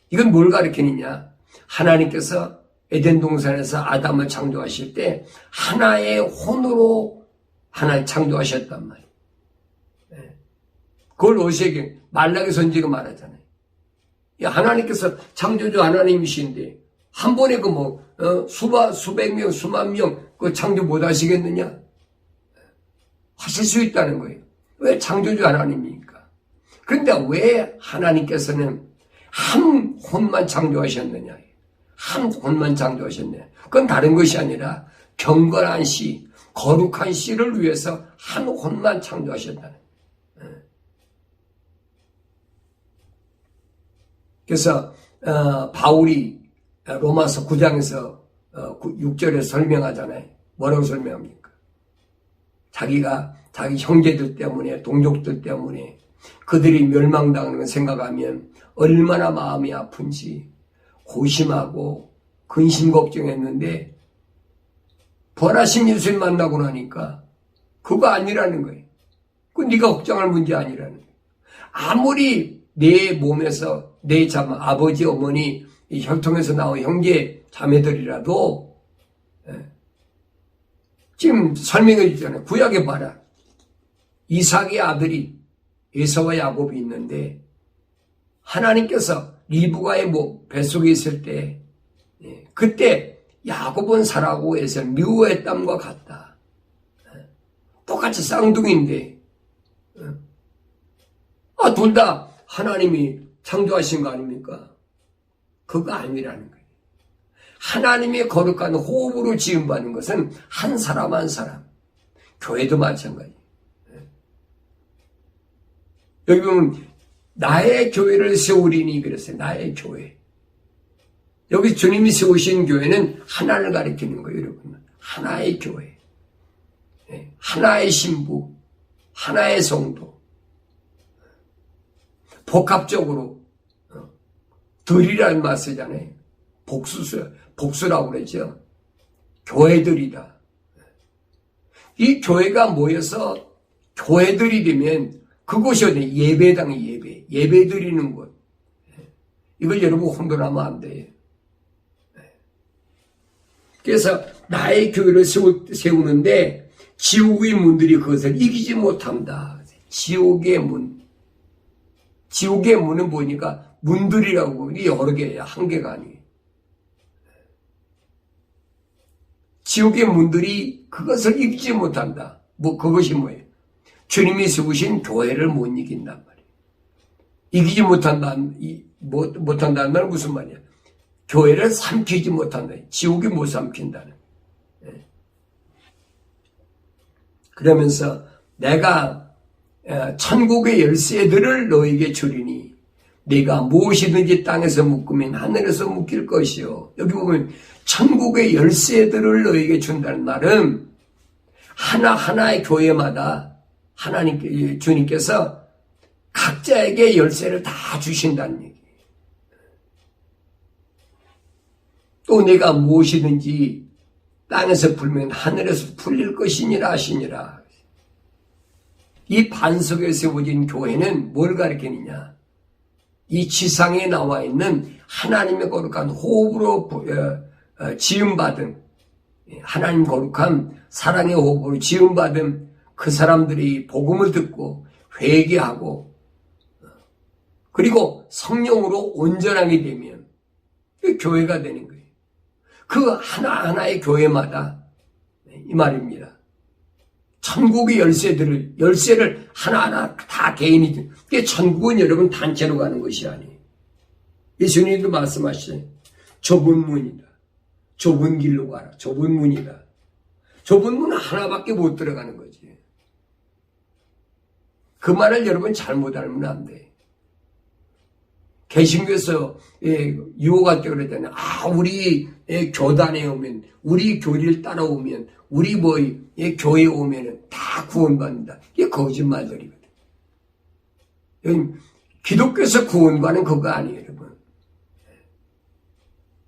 이건 뭘 가리키느냐? 하나님께서 에덴 동산에서 아담을 창조하실 때 하나의 혼으로 하나님 창조하셨단 말이에요. 그걸 어디에 말라기 선지가 말하잖아요. 하나님께서 창조주 하나님이신데 한 번에 수백 명, 수만 명 그 창조 못 하시겠느냐? 하실 수 있다는 거예요. 왜 창조주 하나님입니까? 그런데 왜 하나님께서는 한 혼만 창조하셨느냐? 한 혼만 창조하셨네. 그건 다른 것이 아니라 경건한 씨, 거룩한 씨를 위해서 한 혼만 창조하셨다는. 그래서 바울이 로마서 9장에서 6절에 설명하잖아요. 뭐라고 설명합니까? 자기가 자기 형제들 때문에, 동족들 때문에 그들이 멸망당하는 걸 생각하면 얼마나 마음이 아픈지 고심하고 근심 걱정했는데 부활하신 예수님 만나고 나니까 그거 아니라는 거예요. 그건 네가 걱정할 문제 아니라는 거예요. 아무리 내 몸에서 내 아버지, 어머니, 이 혈통에서 나온 형제, 자매들이라도 지금 설명해 주잖아요. 구약에 봐라. 이삭의 아들이 에서와 야곱이 있는데 하나님께서 리브가의 뱃속에 있을 때 그때 야곱은 사라고 에서 미워의 땀과 같다. 똑같이 쌍둥이인데 둘 다 하나님이 창조하신 거 아닙니까? 그거 아니라는 거예요. 하나님의 거룩한 호흡으로 지음받는 것은 한 사람 한 사람. 교회도 마찬가지예요. 여기 보면 나의 교회를 세우리니 그랬어요. 나의 교회. 여기 주님이 세우신 교회는 하나를 가리키는 거예요, 여러분. 하나의 교회. 하나의 신부. 하나의 성도. 복합적으로 들이라는 말 쓰잖아요. 복수라고 그러죠. 교회들이다. 이 교회가 모여서 교회들이 되면 그곳이 어디? 예배당이 예배 드리는 곳. 이걸 여러분 혼돈하면 안 돼요. 그래서 나의 교회를 세우는데 지옥의 문들이 그것을 이기지 못한다. 지옥의 문. 지옥의 문은 뭐니까 문들이라고 여러 개야. 한 개가 아니에요. 지옥의 문들이 그것을 이기지 못한다. 그것이 뭐예요? 주님이 세우신 교회를 못 이긴단 말이에요. 이기지 못한다는 말은 무슨 말이야? 교회를 삼키지 못한다. 지옥이 못 삼킨다는. 그러면서 내가 천국의 열쇠들을 너에게 주리니 네가 무엇이든지 땅에서 묶으면 하늘에서 묶일 것이요. 여기 보면 천국의 열쇠들을 너에게 준다는 말은 하나하나의 교회마다 주님께서 각자에게 열쇠를 다 주신다는 얘기예요. 또 내가 무엇이든지 땅에서 풀면 하늘에서 풀릴 것이니라 하시니라. 이 반석에 세워진 교회는 뭘 가리키느냐? 이 지상에 나와 있는 하나님의 거룩한 호흡으로 지음받은, 하나님 거룩한 사랑의 호흡으로 지음받은 그 사람들이 복음을 듣고 회개하고 그리고 성령으로 온전하게 되면 교회가 되는 거예요. 그 하나하나의 교회마다 이 말입니다. 천국의 열쇠를 하나하나 다 개인이, 천국은 여러분 단체로 가는 것이 아니에요. 예수님도 말씀하시잖아요. 좁은 문이다. 좁은 길로 가라. 좁은 문이다. 좁은 문은 하나밖에 못 들어가는 거지. 그 말을 여러분 잘못 알면 안 돼. 개신교에서 유혹할 때 그랬잖아요. 우리 교단에 오면, 우리 교리를 따라오면, 우리 교회에 오면 다 구원받는다. 이게 거짓말들이거든. 기독교에서 구원받는 그거 아니에요, 여러분.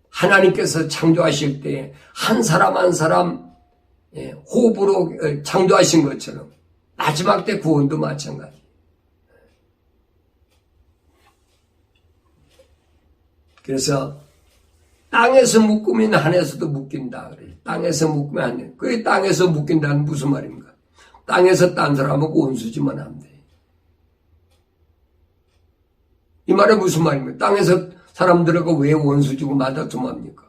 하나님께서 창조하실 때 한 사람 한 사람 호흡으로 창조하신 것처럼 마지막 때 구원도 마찬가지. 그래서 땅에서 묶으면 하늘에서도 묶인다 그래. 땅에서 묶으면 하늘. 그게 땅에서 묶인다는 무슨 말입니까? 땅에서 딴 사람하고 원수지만 하면 돼. 이 말은 무슨 말입니까? 땅에서 사람들하고 왜 원수지고 마다툼합니까?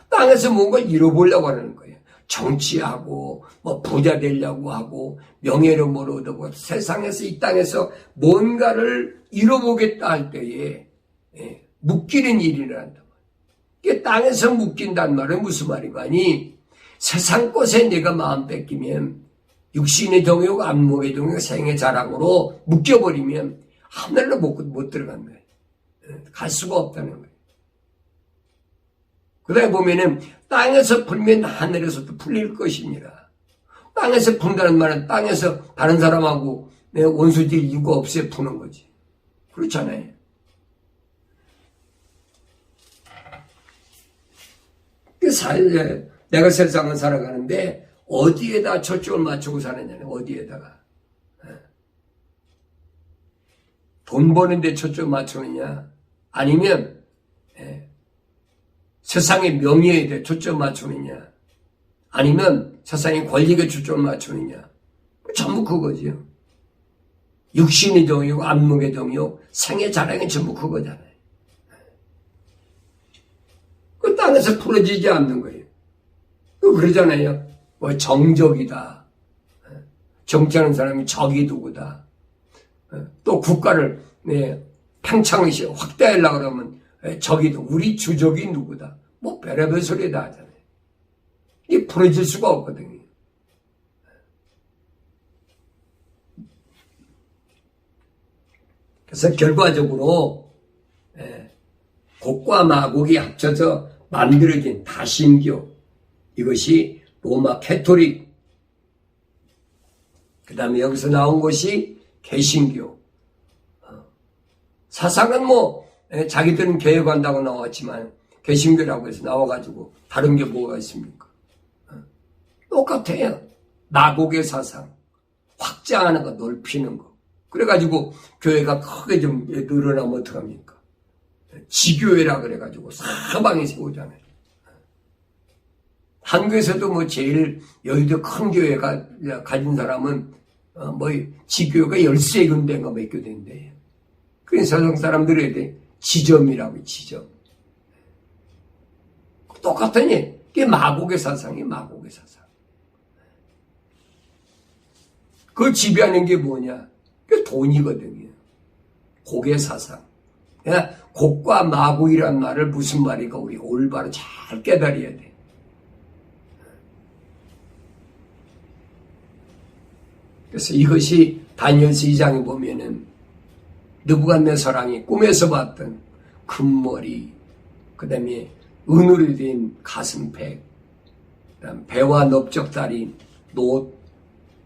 땅에서 뭔가 잃어보려고 하는 거예요. 정치하고 부자 되려고 하고 명예를 얻고 세상에서 이 땅에서 뭔가를 잃어보겠다 할 때에 묶이는 일이란다. 이게 땅에서 묶인다는 말은 무슨 말인가 하니 세상 것에 내가 마음 뺏기면 육신의 동욕, 안목의 동욕, 생의 자랑으로 묶여버리면 하늘로 못 들어간 거예요. 갈 수가 없다는 거예요. 그 다음에 보면은 땅에서 풀면 하늘에서도 풀릴 것이니라. 땅에서 푼다는 말은 땅에서 다른 사람하고 원수질 이유가 없어야 푸는 거지. 그렇잖아요. 내가 세상을 살아가는데 어디에다 초점을 맞추고 사느냐는 어디에다가 돈 버는데 초점 맞추느냐 아니면 세상의 명예에 대해 초점 맞추느냐 아니면 세상의 권력에 초점 맞추느냐 전부 그거지요. 육신의 동욕, 안목의 동욕, 생의 자랑이 전부 그거잖아요. 그 땅에서 풀어지지 않는 거예요. 그러잖아요. 정적이다. 정치하는 사람이 적이 누구다. 또 국가를 팽창시 확대하려고 그러면 적이 우리 주적이 누구다. 별의별 소리 다 하잖아요. 이게 풀어질 수가 없거든요. 그래서 결과적으로 곡과 마곡이 합쳐져 만들어진 다신교, 이것이 로마 캐토릭, 그 다음에 여기서 나온 것이 개신교. 사상은 자기들은 개혁한다고 나왔지만 개신교라고 해서 나와가지고 다른 게 뭐가 있습니까? 똑같아요. 마곡의 사상, 확장하는 거, 넓히는 거, 그래가지고 교회가 크게 좀 늘어나면 어떡합니까? 지교회라 그래가지고 사방에 세우잖아요. 한국에서도 뭐 제일 여의도 큰 교회가 가진 사람은 뭐 지교회가 13군데인가 몇 교대인데, 그래서 세상 사람들에 지점이라고, 지점. 똑같으니 이게 마곡의 사상이에요. 마곡의 사상. 그걸 지배하는 게 뭐냐? 그게 돈이거든요. 곡의 사상. 그러니까 곡과 마곡이란 말을 무슨 말인가 우리가 올바로 잘 깨달아야 돼. 그래서 이것이 다니엘서 2장에 보면은 느부갓네살왕이 꿈에서 봤던 금머리, 그 다음에 은으로 된 가슴팩, 그다음 배와 넓적다리, 노,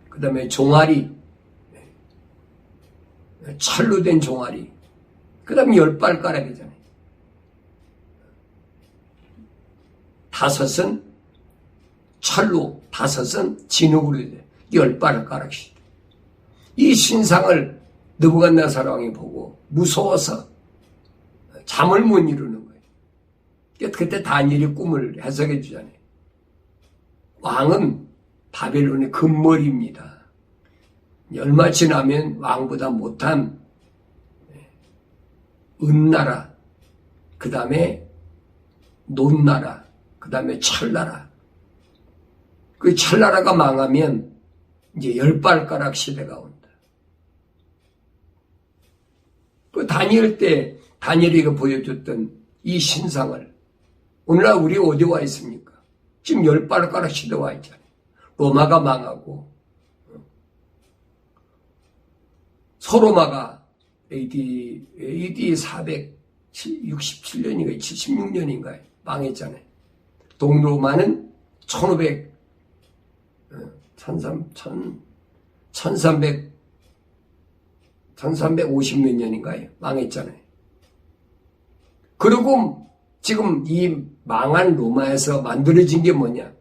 그 다음에 종아리, 철로 된 종아리, 그 다음에 10발가락이잖아요. 5은 철로, 5은 진흙으로 돼. 10발가락씩. 이 신상을 느부갓네살 왕이 보고 무서워서 잠을 못 이루는 거예요. 그때 다니엘이 꿈을 해석해 주잖아요. 왕은 바벨론의 금머리입니다. 얼마 지나면 왕보다 못한 은나라, 그 다음에 논나라, 그 다음에 철나라. 그 철나라가 망하면 이제 10발가락 시대가 온다. 그 다니엘 때 다니엘이가 보여줬던 이 신상을 오늘날 우리 어디 와 있습니까? 지금 10발가락 시대 와 있잖아요. 로마가 망하고 소로마가 AD 467년인가요? 76년인가요? 망했잖아요. 동로마는 1350몇 년인가요? 망했잖아요. 그리고 지금 이 망한 로마에서 만들어진 게 뭐냐?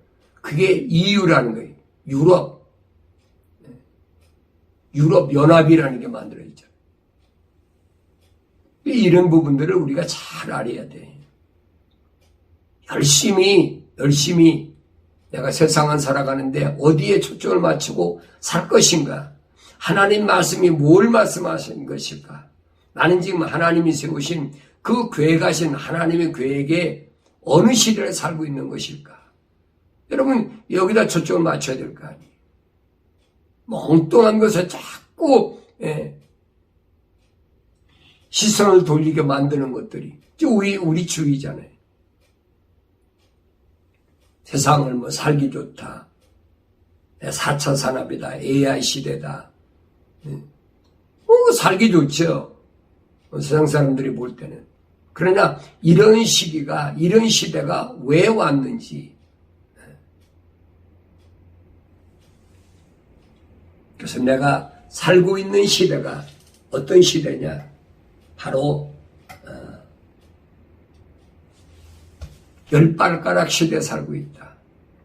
그게 EU라는 거예요. 유럽 연합이라는 게 만들어졌죠. 이런 부분들을 우리가 잘 알아야 돼. 열심히 내가 세상을 살아가는데 어디에 초점을 맞추고 살 것인가? 하나님 말씀이 뭘 말씀하신 것일까? 나는 지금 하나님이 세우신 그 계획하신 하나님의 계획에 어느 시대를 살고 있는 것일까? 여러분 여기다 초점을 맞춰야 될 거 아니에요. 멍뚱한 것에 자꾸 시선을 돌리게 만드는 것들이 우리 주의잖아요. 세상을 뭐 살기 좋다. 4차 산업이다. AI 시대다. 살기 좋죠. 세상 사람들이 볼 때는. 그러나 이런 시기가, 이런 시대가 왜 왔는지. 그래서 내가 살고 있는 시대가 어떤 시대냐? 바로 10발가락 시대에 살고 있다.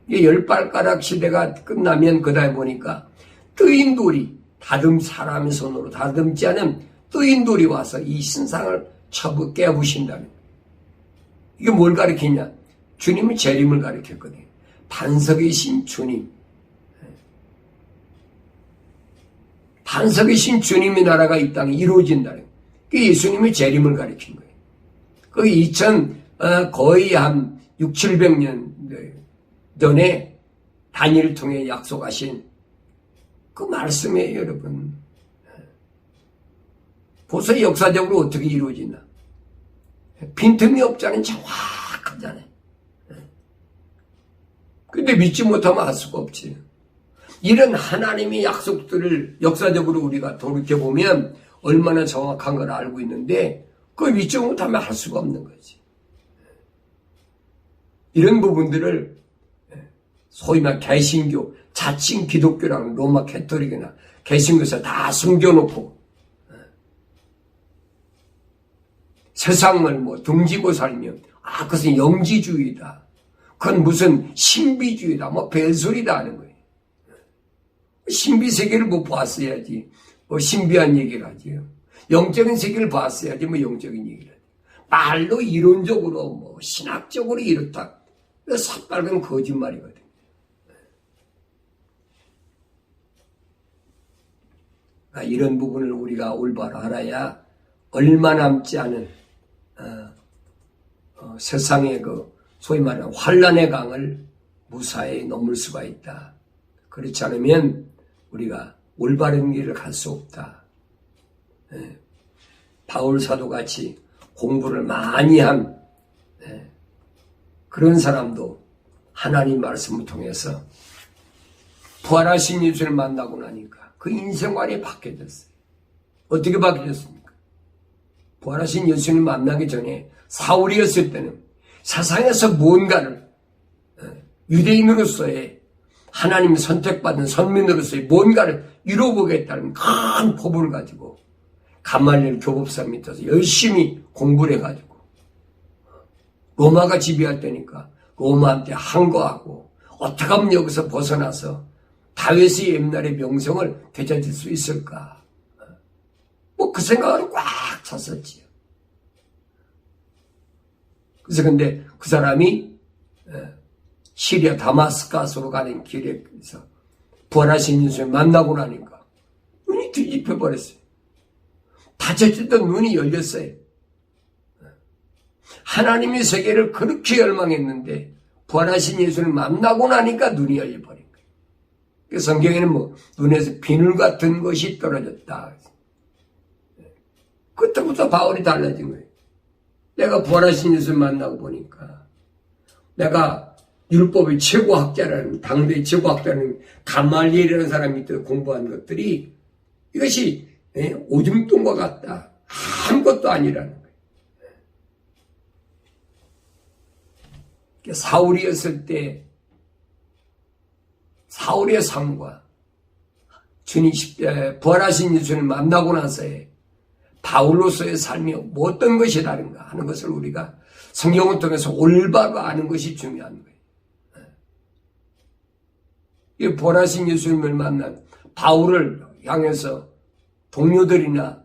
이 10발가락 시대가 끝나면 그 다음에 보니까 뜨인 돌이 사람의 손으로 다듬지 않은 뜨인 돌이 와서 이 신상을 깨부신다는 거예요. 이게 뭘 가리키냐? 주님이 재림을 가리켰거든요. 반석이신 주님. 반석이신 주님의 나라가 이 땅에 이루어진다는 거예요. 그게 예수님의 재림을 가리킨 거예요. 그게 거의 한 600~700년 전에 다니엘을 통해 약속하신 그 말씀이에요, 여러분. 벌써 역사적으로 어떻게 이루어지나. 빈틈이 없자는 정확하잖아요. 근데 믿지 못하면 할 수가 없지. 이런 하나님의 약속들을 역사적으로 우리가 돌이켜보면 얼마나 정확한 걸 알고 있는데 그걸 믿지 못하면 할 수가 없는 거지. 이런 부분들을 소위 말 개신교, 자칭 기독교랑 로마 캐톨릭이나 개신교에서 다 숨겨놓고 세상을 뭐 등지고 살면 그것은 영지주의다. 그건 무슨 신비주의다. 뭐 별소리다 하는 거예요. 신비세계를 못 봤어야지. 신비한 얘기를 하지요. 영적인 세계를 봤어야지 영적인 얘기를 하죠. 말로 이론적으로 신학적으로 이렇다. 새빨간 거짓말이거든요. 이런 부분을 우리가 올바로 알아야 얼마 남지 않은 세상의 소위 말하는 환란의 강을 무사히 넘을 수가 있다. 그렇지 않으면 우리가 올바른 길을 갈 수 없다. 바울 사도같이 공부를 많이 한 그런 사람도 하나님 말씀을 통해서 부활하신 예수를 만나고 나니까 그 인생관이 바뀌어졌어요. 어떻게 바뀌어졌습니까? 부활하신 예수를 만나기 전에 사울이었을 때는 세상에서 무언가를 유대인으로서의 하나님 선택받은 선민으로서의 뭔가를 이루어보겠다는 큰 포부를 가지고 가말리엘 교법사 밑에서 열심히 공부를 해가지고 로마가 지배할 때니까 로마한테 항거하고 어떻게 하면 여기서 벗어나서 다윗의 옛날의 명성을 되찾을 수 있을까? 그 생각으로 꽉 찼었지요. 그래서 근데 그 사람이 시리아 다마스카스로 가는 길에서 부활하신 예수를 만나고 나니까 눈이 뒤집혀 버렸어요. 닫혀있던 눈이 열렸어요. 하나님의 세계를 그렇게 열망했는데 부활하신 예수를 만나고 나니까 눈이 열려버린 거예요. 성경에는 눈에서 비늘 같은 것이 떨어졌다. 그때부터 바울이 달라진 거예요. 내가 부활하신 예수를 만나고 보니까 내가 율법의 최고학자라는 당대의 최고학자라는 가말리엘이라는 사람이 공부한 것들이 이것이 오줌통과 같다. 아무것도 아니라는 거예요. 사울이었을 때 사울의 삶과 주님 부활하신 예수를 만나고 나서의 바울로서의 삶이 어떤 것이 다른가 하는 것을 우리가 성경을 통해서 올바로 아는 것이 중요한 거예요. 이 부활하신 예수님을 만난 바울을 향해서 동료들이나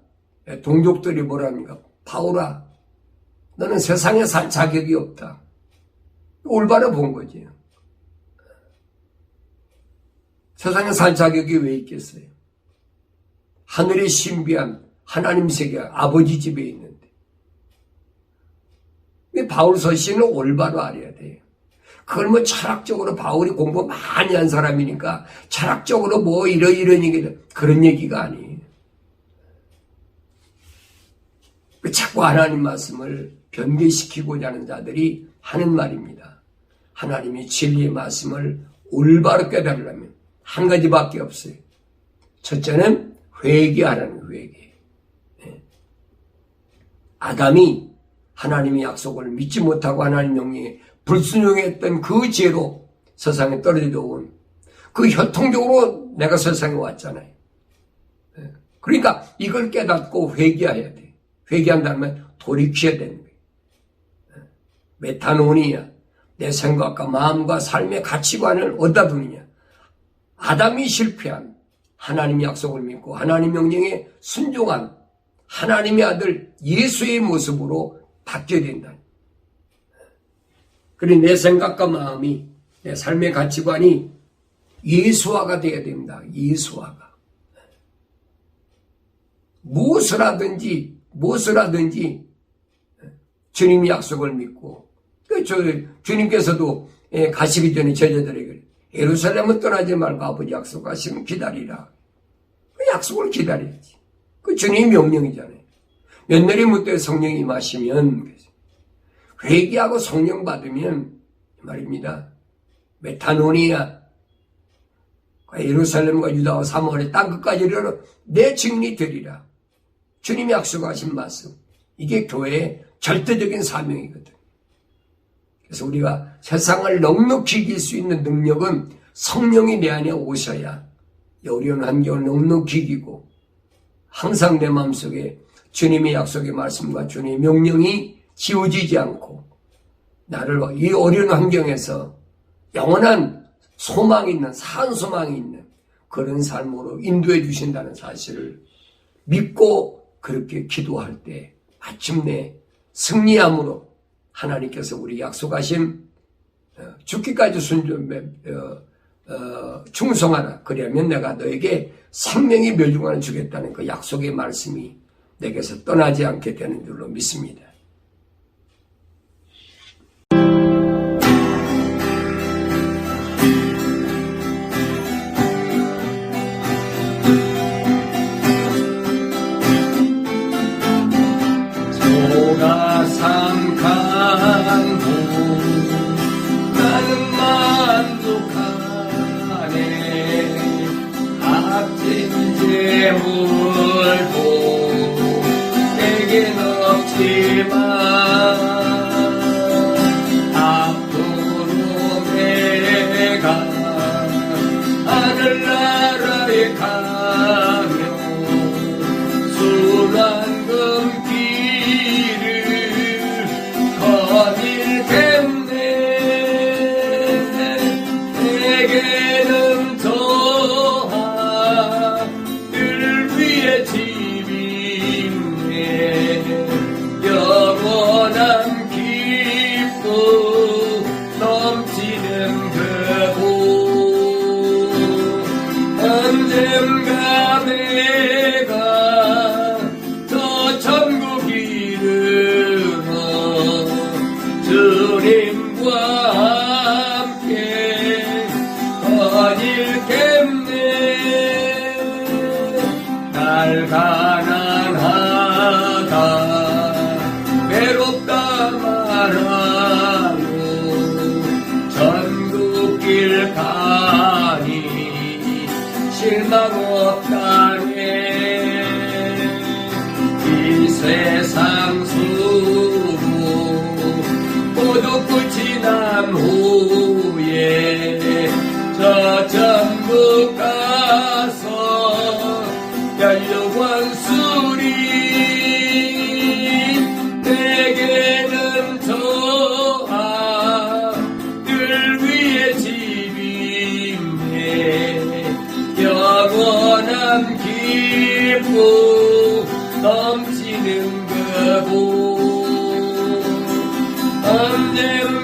동족들이 뭐랍니까? 바울아, 너는 세상에 살 자격이 없다. 올바로 본 거지. 세상에 살 자격이 왜 있겠어요? 하늘의 신비한 하나님 세계 아버지 집에 있는데. 바울 서신을 올바로 알아야 돼요. 그걸 철학적으로 바울이 공부 많이 한 사람이니까 철학적으로 이런 얘기, 그런 얘기가 아니에요. 자꾸 하나님 말씀을 변개시키고자 하는 자들이 하는 말입니다. 하나님의 진리의 말씀을 올바로 깨달으려면 한 가지밖에 없어요. 첫째는 회개하라는 회개. 아담이 하나님의 약속을 믿지 못하고 하나님 명령에 불순종했던 그 죄로 세상에 떨어져 온 그 혈통적으로 내가 세상에 왔잖아요. 그러니까 이걸 깨닫고 회개해야 돼. 회개한다면 돌이켜야 되는 거예요. 메타노니아, 내 생각과 마음과 삶의 가치관을 어디다 두느냐. 아담이 실패한 하나님의 약속을 믿고 하나님 명령에 순종한 하나님의 아들 예수의 모습으로 바뀌어야 된다. 그리고 내 생각과 마음이, 내 삶의 가치관이 예수화가 되어야 됩니다. 예수화가. 무엇을 하든지 주님의 약속을 믿고, 주님께서도 가시기 전에 제자들에게 예루살렘은 떠나지 말고 아버지 약속하시면 기다리라. 그 약속을 기다려야지. 그 주님의 명령이잖아요. 몇 날이 못돼 성령이 임하시면 회개하고 성령 받으면 말입니다. 메타노니아, 예루살렘과 유다와 사마리아 땅끝까지 이르러 내 증인이 되리라. 주님이 약속하신 말씀. 이게 교회의 절대적인 사명이거든. 그래서 우리가 세상을 넉넉히 이길 수 있는 능력은 성령이 내 안에 오셔야 어려운 환경을 넉넉히 이기고 항상 내 마음속에 주님의 약속의 말씀과 주님의 명령이 지워지지 않고 나를 이 어려운 환경에서 영원한 소망이 있는, 산 소망이 있는 그런 삶으로 인도해 주신다는 사실을 믿고 그렇게 기도할 때 마침내 승리함으로 하나님께서 우리 약속하신 죽기까지 충성하라. 그러면 내가 너에게 생명의 멸류관을 주겠다는 그 약속의 말씀이 내게서 떠나지 않게 되는 줄로 믿습니다. 삼간도 나는 만족하네. 값진 재물도 내겐 없지만 앞으로 내가 하늘나라에 가며 수란금 내게는 더하 늘 위에 집이 있네. 영원한 기쁨 넘치는 그곳 언젠가 내가 저 천국 이르러 주님과 거닐겠네. 날 가난하다 외롭다 말하고 전국길 가니 실망 없다네. 이 세상 수고 모두 끝이 난 후에 저 전국 가서 멸류관 수리. 내게는 저 하늘 위에 집이 있네. 영원한 기쁨 넘치는 그곳 언젠가